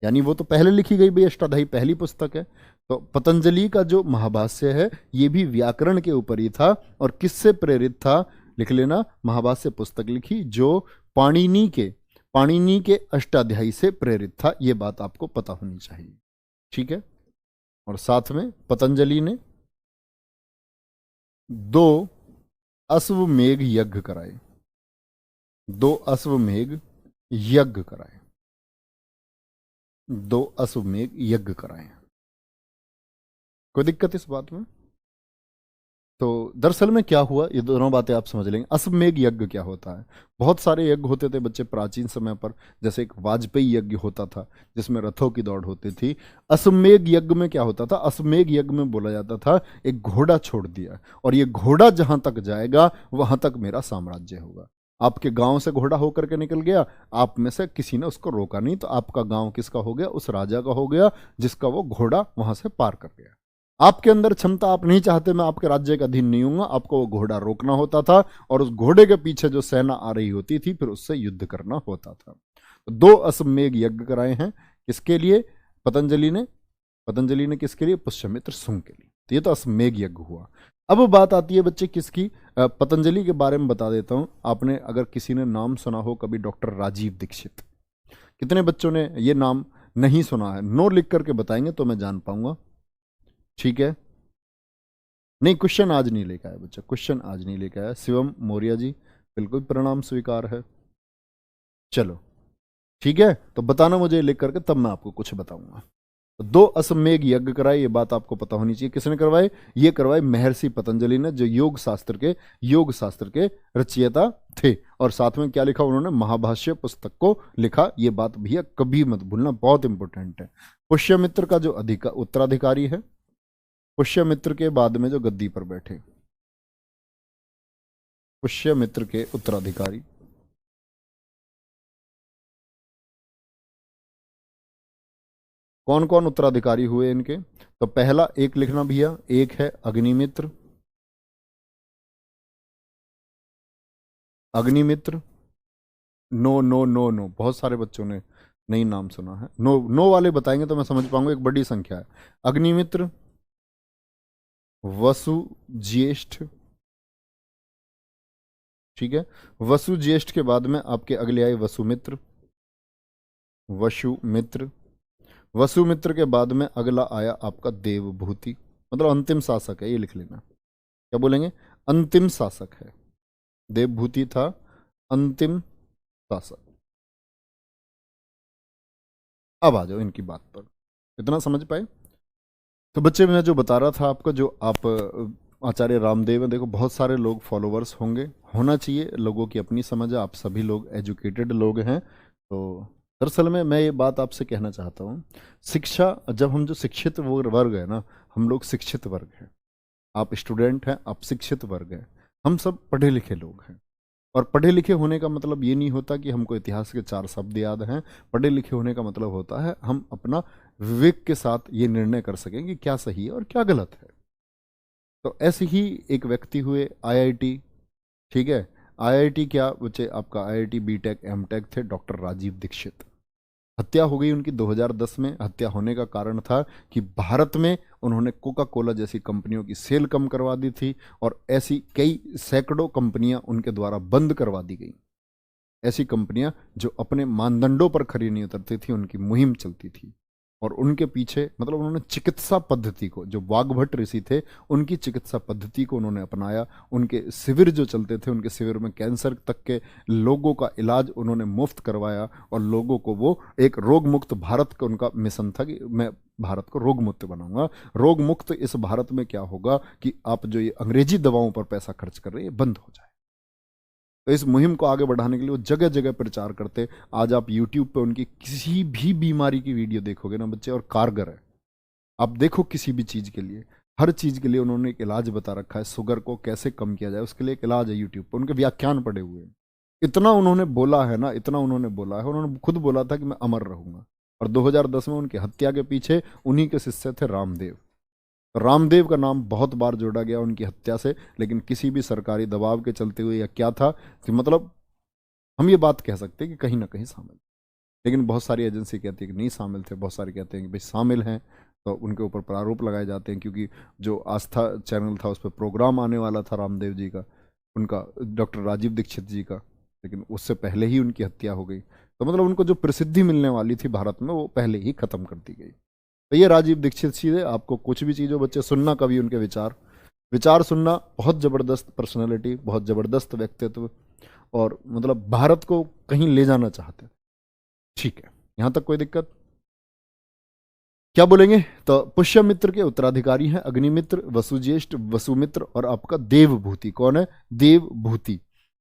यानी वो तो पहले लिखी गई भाई, अष्टाध्यायी पहली पुस्तक है। तो पतंजलि का जो महाभाष्य है ये भी व्याकरण के ऊपर ही था। और किससे प्रेरित था? लिख लेना, महाभाष्य पुस्तक लिखी जो पाणिनि के अष्टाध्यायी से प्रेरित था। ये बात आपको पता होनी चाहिए। ठीक है, और साथ में पतंजलि ने 2 अश्वमेध यज्ञ कराए, 2 अश्वमेध यज्ञ कराए, 2 अश्वमेध यज्ञ कराए। कोई दिक्कत इस बात में? तो दरअसल में क्या हुआ, ये दोनों बातें आप समझ लेंगे। अश्वमेध यज्ञ क्या होता है? बहुत सारे यज्ञ होते थे बच्चे प्राचीन समय पर, जैसे एक वाजपेयी यज्ञ होता था जिसमें रथों की दौड़ होती थी। अश्वमेध यज्ञ में क्या होता था? अश्वमेध यज्ञ में बोला जाता था एक घोड़ा छोड़ दिया, और ये घोड़ा जहां तक जाएगा वहां तक मेरा साम्राज्य होगा। आपके गांव से घोड़ा होकर के निकल गया, आप में से किसी ने उसको रोका नहीं, तो आपका गांव किसका हो गया? उस राजा का हो गया जिसका वो घोड़ा वहां से पार कर गया। आपके अंदर क्षमता, आप नहीं चाहते मैं आपके राज्य का अधीन नहीं हूंगा, आपको वो घोड़ा रोकना होता था, और उस घोड़े के पीछे जो सेना आ रही होती थी फिर उससे युद्ध करना होता था। तो 2 अश्वमेध यज्ञ कराए हैं। किसके लिए? पतंजलि ने। पतंजलि ने किसके लिए? पुष्यमित्र शुंग के लिए। तो ये तो अश्वमेध यज्ञ हुआ। अब बात आती है बच्चे किसकी? पतंजलि के बारे में बता देता हूं। आपने अगर किसी ने नाम सुना हो कभी, डॉक्टर राजीव दीक्षित। कितने बच्चों ने ये नाम नहीं सुना है? नो लिख करके बताएंगे तो मैं जान पाऊंगा। ठीक है, नहीं क्वेश्चन आज नहीं लेकर आया बच्चा, क्वेश्चन आज नहीं लेकर आया। शिवम मौर्य जी बिल्कुल प्रणाम स्वीकार है। चलो ठीक है, तो बताना मुझे लिख करके, तब मैं आपको कुछ बताऊंगा। तो 2 अश्वमेध यज्ञ कराए, ये बात आपको पता होनी चाहिए। किसने करवाए? ये करवाए महर्षि पतंजलि ने, जो योग शास्त्र के रचयिता थे। और साथ में क्या लिखा उन्होंने? महाभाष्य पुस्तक को लिखा। ये बात भैया कभी मत भूलना, बहुत इंपॉर्टेंट है। पुष्यमित्र का जो उत्तराधिकारी है, पुष्यमित्र के बाद में जो गद्दी पर बैठे, पुष्यमित्र के उत्तराधिकारी, कौन कौन उत्तराधिकारी हुए इनके? तो पहला एक लिखना भैया, एक है Agnimitra, Agnimitra, no no no no, बहुत सारे बच्चों ने नहीं नाम सुना है। नो नो वाले बताएंगे तो मैं समझ पाऊंगा, एक बड़ी संख्या है। अग्निमित्र, वसु ज्येष्ठ, ठीक है। वसु ज्येष्ठ के बाद में आपके अगले आए वसुमित्र, वसुमित्र। वसुमित्र के बाद में अगला आया आपका देवभूति, मतलब अंतिम शासक है, ये लिख लेना। क्या बोलेंगे? अंतिम शासक है। देवभूति था अंतिम शासक। अब आ जाओ इनकी बात पर, इतना समझ पाए? तो बच्चे मैं जो बता रहा था आपको, जो आप आचार्य रामदेव हैं, देखो बहुत सारे लोग फॉलोवर्स होंगे, होना चाहिए, लोगों की अपनी समझ है, आप सभी लोग एजुकेटेड लोग हैं। तो दरअसल में मैं ये बात आपसे कहना चाहता हूँ, शिक्षा, जब हम जो शिक्षित वर्ग है ना, हम लोग शिक्षित वर्ग हैं, आप स्टूडेंट हैं, आप शिक्षित वर्ग हैं, हम सब पढ़े लिखे लोग हैं। और पढ़े लिखे होने का मतलब ये नहीं होता कि हमको इतिहास के 4 शब्द याद हैं। पढ़े लिखे होने का मतलब होता है हम अपना विवेक के साथ ये निर्णय कर सकें कि क्या सही है और क्या गलत है। तो ऐसे ही एक व्यक्ति हुए आईआईटी, ठीक है। आईआईटी क्या बच्चे, आपका आईआईटी बीटेक एमटेक थे डॉक्टर राजीव दीक्षित। हत्या हो गई उनकी 2010 में। हत्या होने का कारण था कि भारत में उन्होंने कोका कोला जैसी कंपनियों की सेल कम करवा दी थी, और ऐसी कई सैकड़ों कंपनियां उनके द्वारा बंद करवा दी गई। ऐसी कंपनियां जो अपने मानदंडों पर खरी नहीं उतरती थी, उनकी मुहिम चलती थी। और उनके पीछे मतलब उन्होंने चिकित्सा पद्धति को, जो वाग्भट ऋषि थे उनकी चिकित्सा पद्धति को उन्होंने अपनाया। उनके शिविर जो चलते थे, उनके शिविर में कैंसर तक के लोगों का इलाज उन्होंने मुफ्त करवाया, और लोगों को वो एक रोग मुक्त भारत का उनका मिशन था कि मैं भारत को रोग मुक्त बनाऊंगा। रोग मुक्त इस भारत में क्या होगा कि आप जो ये अंग्रेजी दवाओं पर पैसा खर्च कर रहे हैं, ये बंद हो जाए। तो इस मुहिम को आगे बढ़ाने के लिए वो जगह जगह प्रचार करते। आज आप यूट्यूब पे उनकी किसी भी बीमारी की वीडियो देखोगे ना बच्चे, और कारगर है, आप देखो किसी भी चीज़ के लिए, हर चीज़ के लिए उन्होंने एक इलाज बता रखा है। शुगर को कैसे कम किया जाए उसके लिए एक इलाज है यूट्यूब पर, उनके व्याख्यान पड़े हुए हैं। इतना उन्होंने बोला है ना, इतना उन्होंने बोला है, उन्होंने खुद बोला था कि मैं अमर रहूंगा। और 2010 में उनकी हत्या के पीछे उन्हीं के शिष्य थे रामदेव। रामदेव का नाम बहुत बार जोड़ा गया उनकी हत्या से, लेकिन किसी भी सरकारी दबाव के चलते हुए या क्या था कि मतलब हम ये बात कह सकते हैं कि कहीं ना कहीं शामिल, लेकिन बहुत सारी एजेंसी कहती है कि नहीं शामिल थे, बहुत सारे कहते हैं कि भाई शामिल हैं। तो उनके ऊपर प्रारूप लगाए जाते हैं, क्योंकि जो आस्था चैनल था उस पर प्रोग्राम आने वाला था रामदेव जी का, उनका डॉक्टर राजीव दीक्षित जी का, लेकिन उससे पहले ही उनकी हत्या हो गई। तो मतलब उनको जो प्रसिद्धि मिलने वाली थी भारत में, वो पहले ही खत्म कर दी गई। तो ये राजीव दीक्षित जी है। आपको कुछ भी चीज़ हो बच्चे, सुनना कभी उनके विचार, विचार सुनना। बहुत ज़बरदस्त पर्सनैलिटी, बहुत ज़बरदस्त व्यक्तित्व, और मतलब भारत को कहीं ले जाना चाहते। ठीक है, यहाँ तक कोई दिक्कत? क्या बोलेंगे? तो पुष्यमित्र के उत्तराधिकारी हैं अग्निमित्र, वसुज्येष्ठ, वसुमित्र और आपका देवभूति। कौन है? देवभूति।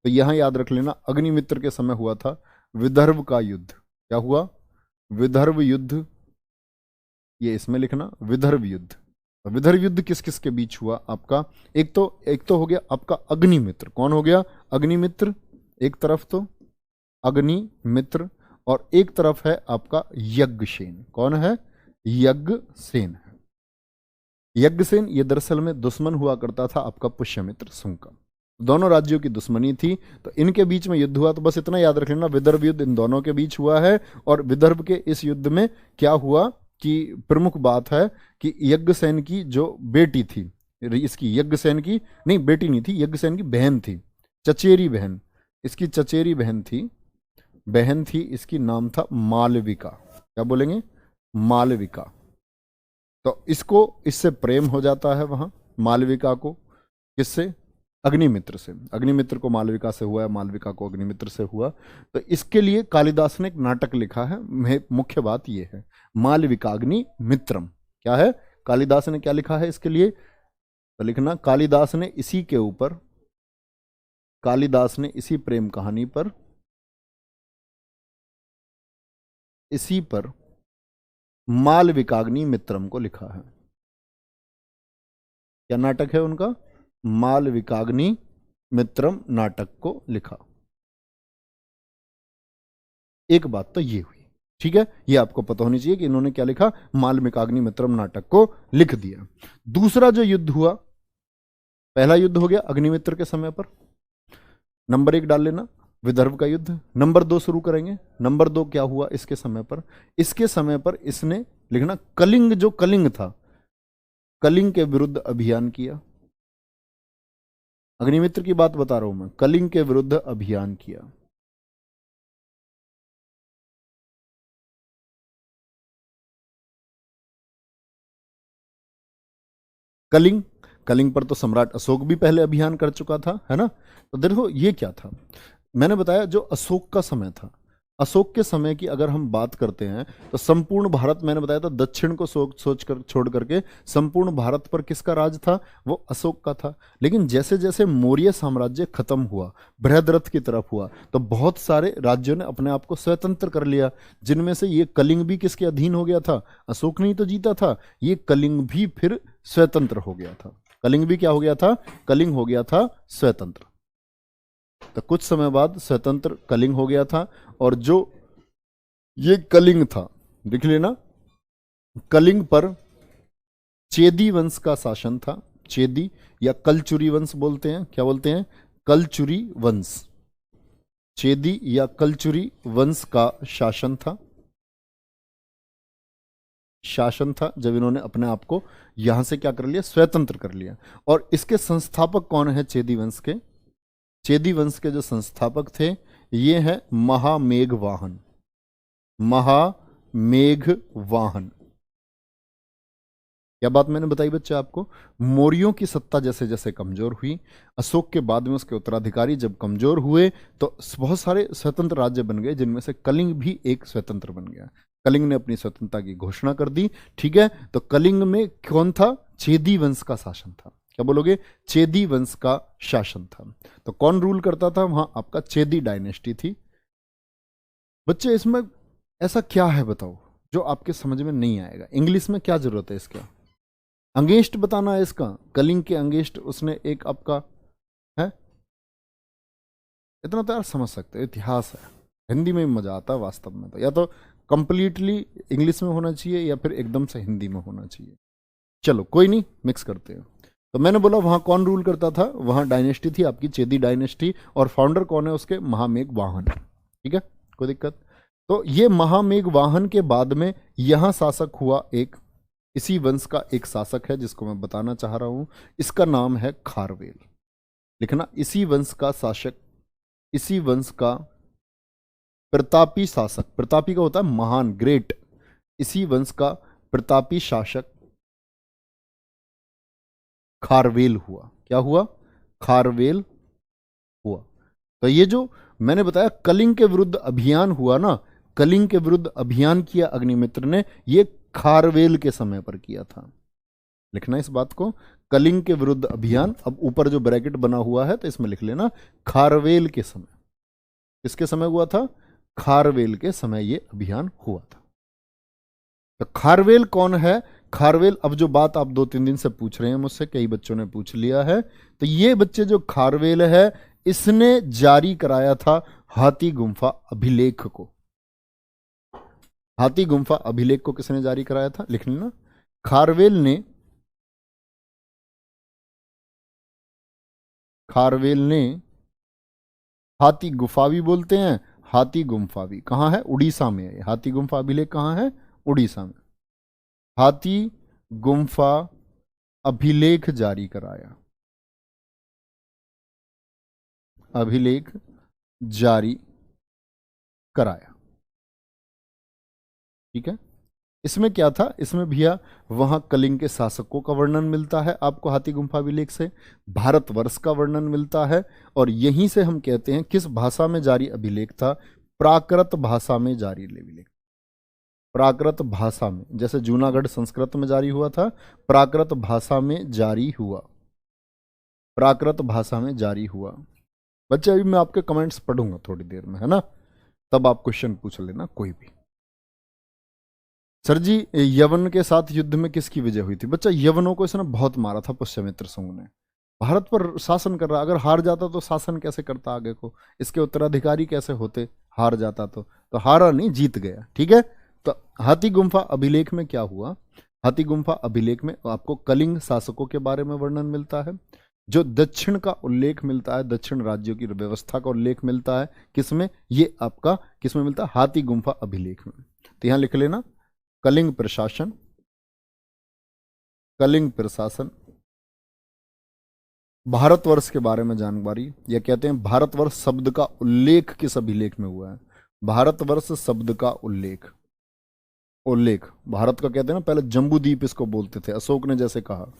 तो यहां याद रख लेना, अग्निमित्र के समय हुआ था विदर्भ का युद्ध। क्या हुआ? विदर्भ युद्ध, ये इसमें लिखना, विदर्भ युद्ध। विदर्भ युद्ध किस किस के बीच हुआ आपका? एक तो हो गया आपका अग्निमित्र। कौन हो गया? अग्निमित्र एक तरफ, तो अग्निमित्र, और एक तरफ है आपका यज्ञसेन। कौन है? यज्ञसेन है। यज्ञसेन ये दरअसल में दुश्मन हुआ करता था आपका पुष्यमित्र सुंग का। दोनों राज्यों की दुश्मनी थी, तो इनके बीच में युद्ध हुआ। तो बस इतना याद रख लेना, विदर्भ युद्ध इन दोनों के बीच हुआ है। और विदर्भ के इस युद्ध में क्या हुआ कि प्रमुख बात है कि यज्ञसेन की जो बेटी थी, इसकी यज्ञसेन की नहीं बेटी नहीं थी, यज्ञसेन की बहन थी, चचेरी बहन, इसकी चचेरी बहन थी इसकी, नाम था मालविका। क्या बोलेंगे? मालविका। तो इससे प्रेम हो जाता है वहां मालविका को। किससे? अग्निमित्र से। अग्निमित्र को मालविका से हुआ है, मालविका को अग्निमित्र से हुआ। तो इसके लिए कालिदास ने एक नाटक लिखा है। मुख्य बात यह है, मालविका अग्नि मित्रम। क्या है? कालिदास ने क्या लिखा है इसके लिए? तो लिखना, कालिदास ने इसी के ऊपर, कालिदास ने इसी प्रेम कहानी पर, इसी पर मालविकाग्नि मित्रम को लिखा है। क्या नाटक है उनका? मालविकाग्नि मित्रम नाटक को लिखा। एक बात तो ये हुई, ठीक है, ये आपको पता होनी चाहिए कि इन्होंने क्या लिखा, मालविकाग्नि मित्रम नाटक को लिख दिया। दूसरा जो युद्ध हुआ, पहला युद्ध हो गया अग्निमित्र के समय पर, नंबर 1 डाल लेना। विदर्भ का युद्ध। नंबर 2 शुरू करेंगे। नंबर 2 क्या हुआ इसके समय पर? इसके समय पर इसने लिखना कलिंग, जो कलिंग था, कलिंग के विरुद्ध अभियान किया। अग्निमित्र की बात बता रहा हूं मैं, कलिंग के विरुद्ध अभियान किया। कलिंग, कलिंग पर तो सम्राट अशोक भी पहले अभियान कर चुका था, है ना। तो देखो ये क्या था, मैंने बताया जो अशोक का समय था, अशोक के समय की अगर हम बात करते हैं तो संपूर्ण भारत, मैंने बताया था दक्षिण को सोच कर छोड़ करके संपूर्ण भारत पर किसका राज था? वो अशोक का था। लेकिन जैसे जैसे मौर्य साम्राज्य खत्म हुआ, बृहद्रथ की तरफ हुआ, तो बहुत सारे राज्यों ने अपने आप को स्वतंत्र कर लिया, जिनमें से ये कलिंग भी किसके अधीन हो गया था? अशोक ने ही तो जीता था, ये कलिंग भी फिर स्वतंत्र हो गया था। कलिंग भी क्या हो गया था? कलिंग हो गया था स्वतंत्र। तो कुछ समय बाद स्वतंत्र कलिंग हो गया था। और जो ये कलिंग था, देख लेना, कलिंग पर चेदी वंश का शासन था। चेदी या कलचुरी वंश बोलते हैं, क्या बोलते हैं? कलचुरी वंश। चेदी या कलचुरी वंश का शासन था, शासन था जब इन्होंने अपने आप को यहां से क्या कर लिया? स्वतंत्र कर लिया। और इसके संस्थापक कौन है चेदी वंश के? चेदी वंश के जो संस्थापक थे ये है महामेघवाहन। महामेघवाहन। क्या बात मैंने बताई बच्चे आपको? मौर्यों की सत्ता जैसे जैसे कमजोर हुई, अशोक के बाद में उसके उत्तराधिकारी जब कमजोर हुए, तो बहुत सारे स्वतंत्र राज्य बन गए, जिनमें से कलिंग भी एक स्वतंत्र बन गया। कलिंग ने अपनी स्वतंत्रता की घोषणा कर दी। ठीक है, तो कलिंग में कौन था? चेदी वंश का शासन था। क्या बोलोगे? चेदी वंश का शासन था। तो कौन रूल करता था वहां? आपका चेदी डायनेस्टी थी। बच्चे इसमें ऐसा क्या है बताओ जो आपके समझ में नहीं आएगा? इंग्लिश में क्या जरूरत है इसका? अंगेस्ट बताना है इसका, कलिंग के अंगेस्ट उसने एक आपका है, इतना तो यार समझ सकते हैं, इतिहास है। हिंदी में भी मजा आता है वास्तव में, तो या तो कंप्लीटली इंग्लिश में होना चाहिए या फिर एकदम से हिंदी में होना चाहिए। चलो कोई नहीं, मिक्स करते हैं। तो मैंने बोला वहां कौन रूल करता था? वहां डायनेस्टी थी आपकी चेदी डायनेस्टी, और फाउंडर कौन है उसके? महामेघवाहन। ठीक है, कोई दिक्कत? तो ये महामेघवाहन के बाद में यहां शासक हुआ एक, इसी वंश का एक शासक है जिसको मैं बताना चाह रहा हूं, इसका नाम है खारवेल। लिखना, इसी वंश का शासक, इसी वंश का प्रतापी शासक, प्रतापी का होता है महान, ग्रेट, इसी वंश का प्रतापी शासक खारवेल हुआ। क्या हुआ? खारवेल हुआ। तो ये जो मैंने बताया कलिंग के विरुद्ध अभियान हुआ ना, कलिंग के विरुद्ध अभियान किया अग्निमित्र ने, ये खारवेल के समय पर किया था। लिखना इस बात को, कलिंग के विरुद्ध अभियान। अब ऊपर जो ब्रैकेट बना हुआ है तो इसमें लिख लेना खारवेल के समय। किसके समय हुआ था? खारवेल के समय ये अभियान हुआ था। तो खारवेल कौन है? खारवेल, अब जो बात आप 2-3 दिन से पूछ रहे हैं मुझसे, कई बच्चों ने पूछ लिया है, तो ये बच्चे जो खारवेल है, इसने जारी कराया था हाथी गुम्फा अभिलेख को। हाथी गुम्फा अभिलेख को किसने जारी कराया था? लिख लेना, खारवेल ने, खारवेल ने हाथी गुफा भी बोलते हैं, हाथी गुम्फा भी। कहां है? उड़ीसा में है। हाथी गुम्फा अभिलेख कहां है? उड़ीसा में। हाथी गुम्फा अभिलेख जारी कराया, अभिलेख जारी कराया। ठीक है, इसमें क्या था? इसमें भैया वहां कलिंग के शासकों का वर्णन मिलता है आपको हाथी गुम्फा अभिलेख से, भारतवर्ष का वर्णन मिलता है, और यहीं से हम कहते हैं किस भाषा में जारी अभिलेख था? प्राकृत भाषा में जारी अभिलेख। प्राकृत भाषा में, जैसे जूनागढ़ संस्कृत में जारी हुआ था, प्राकृत भाषा में जारी हुआ, प्राकृत भाषा में जारी हुआ। बच्चे अभी मैं आपके कमेंट्स पढ़ूंगा थोड़ी देर में, है ना, तब आप क्वेश्चन पूछ लेना कोई भी। सर जी यवन के साथ युद्ध में किसकी विजय हुई थी? बच्चा यवनों को इसने बहुत मारा था पुष्यमित्र संघ ने, भारत पर शासन कर रहा, अगर हार जाता तो शासन कैसे करता आगे को, इसके उत्तराधिकारी कैसे होते? हार जाता तो हारा नहीं, जीत गया। ठीक है, तो हाथी गुम्फा अभिलेख में क्या हुआ? हाथी गुम्फा अभिलेख में आपको कलिंग शासकों के बारे में वर्णन मिलता है, जो दक्षिण का उल्लेख मिलता है, दक्षिण राज्यों की व्यवस्था का उल्लेख मिलता है किसमें, ये आपका किसमें मिलता है, हाथी गुम्फा अभिलेख में। तो यहां लिख लेना कलिंग प्रशासन, कलिंग प्रशासन, भारतवर्ष के बारे में जानकारी, या कहते हैं भारतवर्ष शब्द का उल्लेख किस अभिलेख में हुआ है, भारतवर्ष शब्द का उल्लेख, उल्लेख भारत का कहते हैं ना, पहले जम्बूद्वीप इसको बोलते थे, अशोक ने जैसे कहा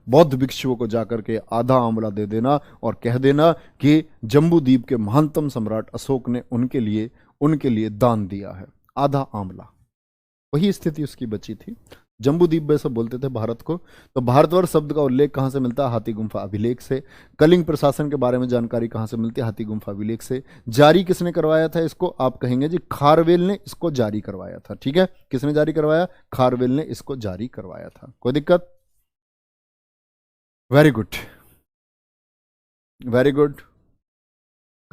बौद्ध भिक्षुओं को जाकर के आधा आंवला दे देना और कह देना कि जम्बूद्वीप के महानतम सम्राट अशोक ने उनके लिए दान दिया है, आधा आंवला। वही स्थिति उसकी बची थी, जम्बूद्वीप वैसे बोलते थे भारत को। तो भारतवर्ष शब्द का उल्लेख कहां से मिलता है, हाथी गुम्फा अभिलेख से। कलिंग प्रशासन के बारे में जानकारी कहां से मिलती है, हाथी गुम्फा अभिलेख से। जारी किसने करवाया था इसको, आप कहेंगे जी खारवेल ने इसको जारी करवाया था। ठीक है, किसने जारी करवाया, खारवेल ने इसको जारी करवाया था। कोई दिक्कत, very good, very good.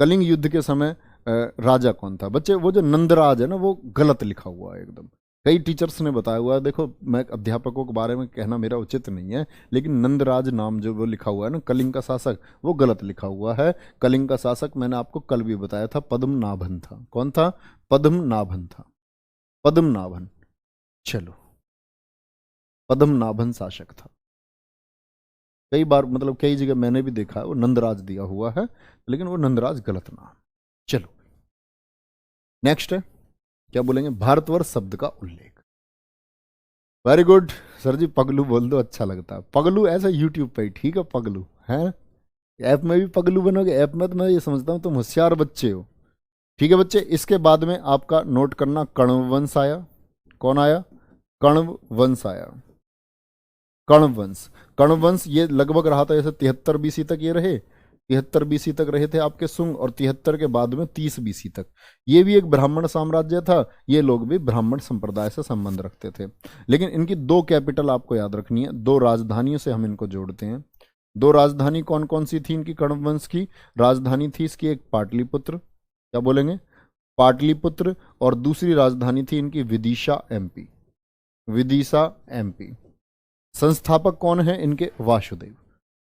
Kalinga युद्ध के समय राजा कौन था बच्चे, वो जो नंदराज है ना, वो गलत लिखा हुआ है एकदम, कई टीचर्स ने बताया हुआ है। देखो मैं अध्यापकों के बारे में कहना मेरा उचित नहीं है, लेकिन नंदराज नाम जो वो लिखा हुआ है ना, कलिंग का शासक, वो गलत लिखा हुआ है। कलिंग का शासक मैंने आपको कल भी बताया था, पद्मनाभन था। कौन था, पद्मनाभन था, पद्मनाभन। चलो, पद्मनाभन शासक था। कई बार मतलब कई जगह मैंने भी देखा है वो नंदराज दिया हुआ है, लेकिन वो नंदराज गलत नाम। चलो नेक्स्ट है, क्या बोलेंगे, भारतवर्ष शब्द का उल्लेख। वेरी गुड सर जी, पगलू बोल दो, अच्छा लगता है पगलू, ऐसा यूट्यूब पे ही ठीक है, पगलू है, ऐप में भी पगलू बनोगे, ऐप में तो मैं ये समझता हूँ तुम होशियार बच्चे हो। ठीक है बच्चे, इसके बाद में आपका नोट करना कण्ववंश आया। कौन आया, कण्ववंश आया, कण्ववंश। कण्ववंश ये लगभग रहा था जैसे 73 बीसी तक ये रहे, 73 बीसी तक रहे थे आपके शुंग, और 73 के बाद में 30 बीसी तक। ये भी एक ब्राह्मण साम्राज्य था, ये लोग भी ब्राह्मण संप्रदाय से संबंध रखते थे। लेकिन इनकी दो कैपिटल आपको याद रखनी है, दो राजधानियों से हम इनको जोड़ते हैं। दो राजधानी कौन कौन सी थी इनकी, कण्ववंश की राजधानी थी इसकी एक पाटलिपुत्र, क्या बोलेंगे, पाटलिपुत्र, और दूसरी राजधानी थी इनकी विदिशा एमपी, विदिशा एमपी। संस्थापक कौन है इनके, वासुदेव।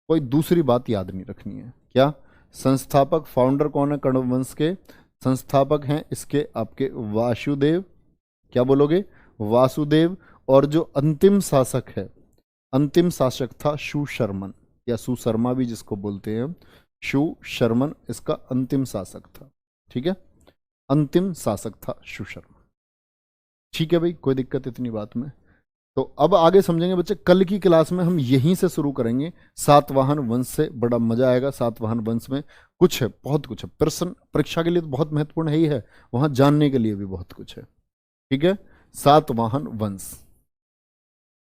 कोई दूसरी बात याद नहीं रखनी है, क्या, संस्थापक फाउंडर कौन है कण्ववंश के, संस्थापक हैं इसके आपके वासुदेव, क्या बोलोगे, वासुदेव। और जो अंतिम शासक है, अंतिम शासक था सुशर्मन, या सुशर्मा भी जिसको बोलते हैं, सुशर्मन इसका अंतिम शासक था। ठीक है, अंतिम शासक था सुशर्मन। ठीक है भाई, कोई दिक्कत इतनी बात में। तो अब आगे समझेंगे बच्चे, कल की क्लास में हम यहीं से शुरू करेंगे, सातवाहन वंश से। बड़ा मजा आएगा, सातवाहन वंश में कुछ है, बहुत कुछ है, प्रश्न परीक्षा के लिए तो बहुत महत्वपूर्ण है ही है, वहां जानने के लिए भी बहुत कुछ है। ठीक है, सातवाहन वंश।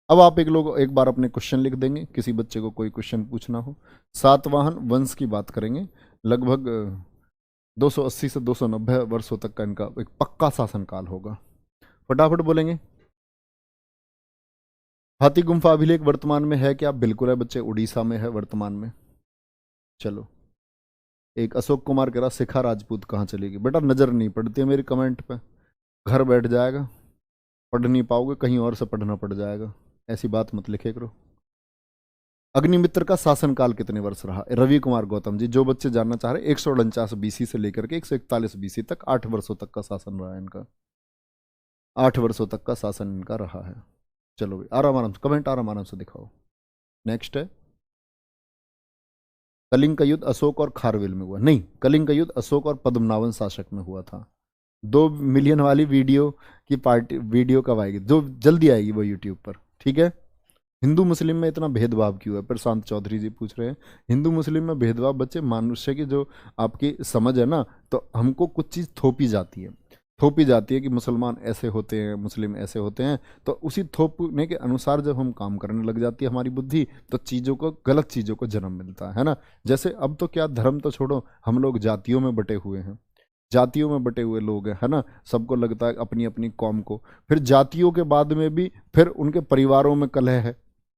अब आप एक बार अपने क्वेश्चन लिख देंगे, किसी बच्चे को कोई क्वेश्चन पूछना हो। सातवाहन वंश की बात करेंगे, लगभग 280 से 290 वर्षों तक का इनका एक पक्का शासनकाल होगा। फटाफट बोलेंगे, हाथी गुम्फा अभिलेख वर्तमान में है क्या, बिल्कुल है बच्चे, उड़ीसा में है वर्तमान में। चलो, एक अशोक कुमार कह रहा शिखा राजपूत कहाँ चलेगी, बेटा नजर नहीं पड़ती है मेरी कमेंट पे, घर बैठ जाएगा, पढ़ नहीं पाओगे, कहीं और से पढ़ना पड़ जाएगा, ऐसी बात मत लिखे करो। अग्निमित्र का शासनकाल कितने वर्ष रहा, रवि कुमार गौतम जी, जो बच्चे जानना चाह रहे, 149 बीसी से लेकर के 141 बीसी तक 8 वर्षों तक का शासन रहा है इनका, 8 वर्षों तक का शासन इनका रहा है। चलो भाई, आराम आराम से कमेंट, आराम आराम से दिखाओ। नेक्स्ट है, कलिंग का युद्ध अशोक और खारवेल में हुआ, नहीं, कलिंग का युद्ध अशोक और पद्मनाभन शासक में हुआ था। 2 मिलियन वाली वीडियो की पार्टी, वीडियो कब आएगी, जो जल्दी आएगी वो यूट्यूब पर। ठीक है, हिंदू मुस्लिम में इतना भेदभाव क्यों है, प्रशांत चौधरी जी पूछ रहे हैं। हिंदू मुस्लिम में भेदभाव बच्चे, मनुष्य की जो आपकी समझ है ना, तो हमको कुछ चीज़ थोपी जाती है, थोपी जाती है कि मुसलमान ऐसे होते हैं, मुस्लिम ऐसे होते हैं, तो उसी थोपने के अनुसार जब हम काम करने लग जाती है हमारी बुद्धि, तो चीज़ों को, गलत चीज़ों को जन्म मिलता है ना। जैसे अब तो क्या, धर्म तो छोड़ो, हम लोग जातियों में बटे हुए हैं, जातियों में बटे हुए लोग हैं, है ना, सबको लगता है अपनी अपनी कौम को, फिर जातियों के बाद में भी फिर उनके परिवारों में कलह है,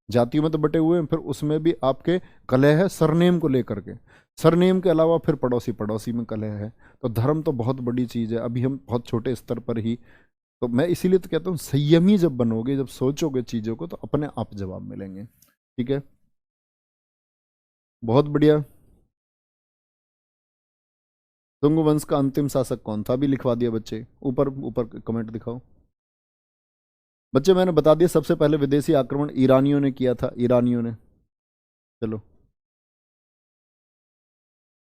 जातियों में तो बटे हुए हैं, फिर उसमें भी आपके कलह है सरनेम को लेकर के, सरनेम के अलावा फिर पड़ोसी पड़ोसी में कलह है। तो धर्म तो बहुत बड़ी चीज़ है, अभी हम बहुत छोटे स्तर पर ही, तो मैं इसीलिए तो कहता हूँ संयमी जब बनोगे, जब सोचोगे चीज़ों को, तो अपने आप जवाब मिलेंगे। ठीक है, बहुत बढ़िया। तुंग वंश का अंतिम शासक कौन था? अभी लिखवा दिया बच्चे, ऊपर ऊपर कमेंट दिखाओ। बच्चे मैंने बता दिया, सबसे पहले विदेशी आक्रमण ईरानियों ने किया था, ईरानियों ने। चलो,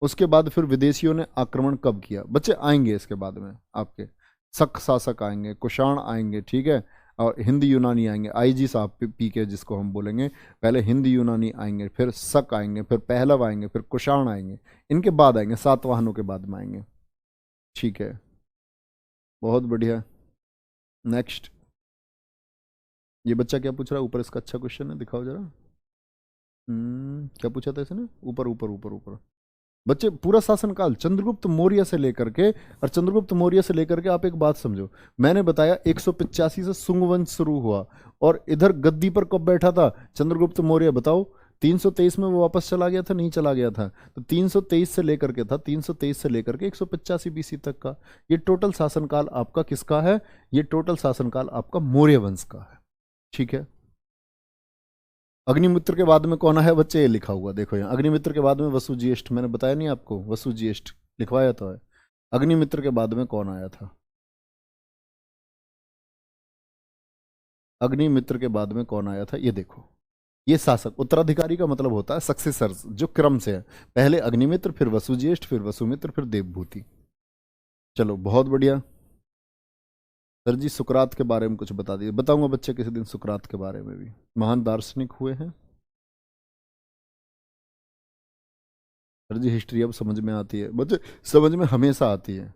उसके बाद फिर विदेशियों ने आक्रमण कब किया? बच्चे आएंगे इसके बाद में आपके, शक शासक आएंगे, कुषाण आएंगे, ठीक है, और हिंद यूनानी आएंगे, आईजी साहब पी के जिसको हम बोलेंगे। पहले हिंद यूनानी आएंगे, फिर शक आएंगे, फिर पहलव आएंगे, फिर कुषाण आएंगे, इनके बाद आएंगे, सातवाहनों के बाद में आएंगे। ठीक है, बहुत बढ़िया। नेक्स्ट, ये बच्चा क्या पूछ रहा है ऊपर? इसका अच्छा क्वेश्चन है, दिखाओ जरा। क्या पूछा था इसने? ऊपर ऊपर ऊपर ऊपर। बच्चे पूरा शासनकाल चंद्रगुप्त मौर्य से लेकर के, और चंद्रगुप्त मौर्य से लेकर के आप एक बात समझो, मैंने बताया 185 से सुंग वंश शुरू हुआ, और इधर गद्दी पर कब बैठा था चंद्रगुप्त मौर्य? बताओ। 323 में वो वापस चला गया था, नहीं चला गया था? तो 323 से लेकर के था, 323 से लेकर के 185 बीसी तक का ये टोटल शासनकाल आपका किसका है? ये टोटल शासनकाल आपका मौर्य वंश का है। ठीक है। अग्निमित्र के बाद में कौन है बच्चे? ये लिखा हुआ देखो यहाँ, अग्निमित्र के बाद में वसुज्येष्ठ, मैंने बताया नहीं आपको, वसुज्येष्ठ लिखवाया तो है। अग्निमित्र के बाद में कौन आया था? अग्निमित्र के बाद में कौन आया था? ये देखो, ये शासक, उत्तराधिकारी का मतलब होता है सक्सेसर्स, जो क्रम से है, पहले अग्निमित्र, फिर वसुज्येष्ठ, फिर वसुमित्र, फिर देवभूति। चलो, बहुत बढ़िया। सर जी सुकरात के बारे में कुछ बता दिए, बताऊंगा बच्चे किसी दिन सुकरात के बारे में भी, महान दार्शनिक हुए हैं। सर जी हिस्ट्री अब समझ में आती है बच्चे, समझ में हमेशा आती है,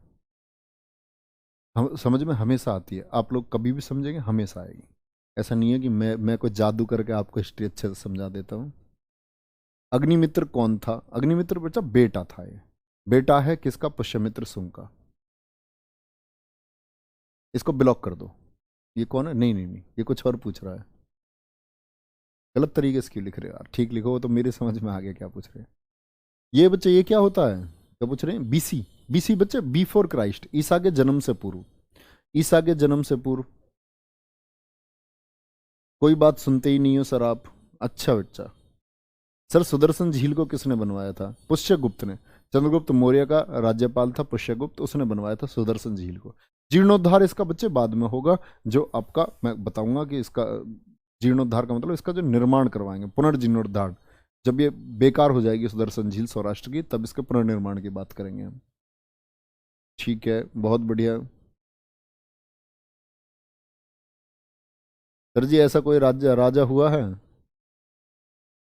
हम समझ में हमेशा आती है, आप लोग कभी भी समझेंगे, हमेशा आएगी। ऐसा नहीं है कि मैं कोई जादू करके आपको हिस्ट्री अच्छे से समझा देता हूँ। अग्निमित्र कौन था? अग्निमित्र बच्चा बेटा था, ये बेटा है किसका? पुष्यमित्र सुंग का। इसको ब्लॉक कर दो। ये कौन है? नहीं नहीं नहीं, ये कुछ और पूछ रहा है, गलत तरीके से क्यों लिख रहे हो यार? ठीक लिखो, वो तो मेरे समझ में आ गया क्या पूछ रहे हैं। ये बच्चे ये क्या होता है, क्या पूछ रहे हैं? बीसी। बीसी बच्चे बिफोर क्राइस्ट, ईसा के जन्म से पूर्व, ईसा के जन्म से पूर्व। कोई बात सुनते ही नहीं हो सर आप। अच्छा बच्चा। सर सुदर्शन झील को किसने बनवाया था? पुष्यगुप्त ने। चंद्रगुप्त मौर्य का राज्यपाल था पुष्यगुप्त, उसने बनवाया था सुदर्शन झील को। जीर्णोद्धार इसका बच्चे बाद में होगा, जो आपका मैं बताऊंगा कि इसका जीर्णोद्धार का मतलब इसका जो निर्माण करवाएंगे, पुनर्जीर्णोद्धार, जब ये बेकार हो जाएगी सुदर्शन झील सौराष्ट्र की, तब इसके पुनर्निर्माण की बात करेंगे हम। ठीक है, बहुत बढ़िया। सर जी ऐसा कोई राज्य राजा हुआ है?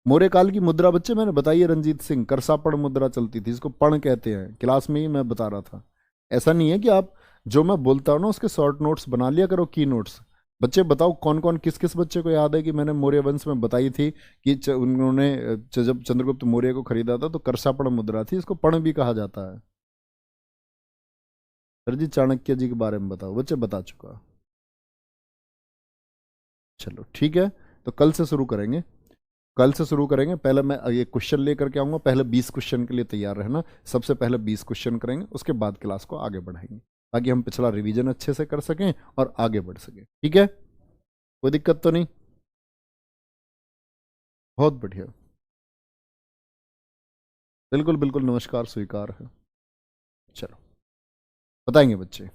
मौर्य काल की मुद्रा बच्चे मैंने बताई है, रंजीत सिंह, करसापड़ मुद्रा चलती थी, इसको पण कहते हैं, क्लास में ही मैं बता रहा था। ऐसा नहीं है कि आप जो मैं बोलता हूँ ना उसके शॉर्ट नोट्स बना लिया करो, की नोट्स। बच्चे बताओ कौन कौन, किस किस बच्चे को याद है कि मैंने मौर्य वंश में बताई थी कि उन्होंने जब चंद्रगुप्त मौर्य को खरीदा था तो करसापड़ मुद्रा थी, इसको पण भी कहा जाता है। सर जी चाणक्य जी के बारे में बताओ, बच्चे बता चुका। चलो ठीक है, तो कल से शुरू करेंगे, कल से शुरू करेंगे। पहले मैं ये क्वेश्चन लेकर के आऊंगा, पहले 20 क्वेश्चन के लिए तैयार रहना। सबसे पहले 20 क्वेश्चन करेंगे, उसके बाद क्लास को आगे बढ़ाएंगे, ताकि हम पिछला रिवीजन अच्छे से कर सकें और आगे बढ़ सकें। ठीक है, कोई दिक्कत तो नहीं? बहुत बढ़िया, बिल्कुल बिल्कुल, नमस्कार स्वीकार है। चलो, बताएंगे बच्चे।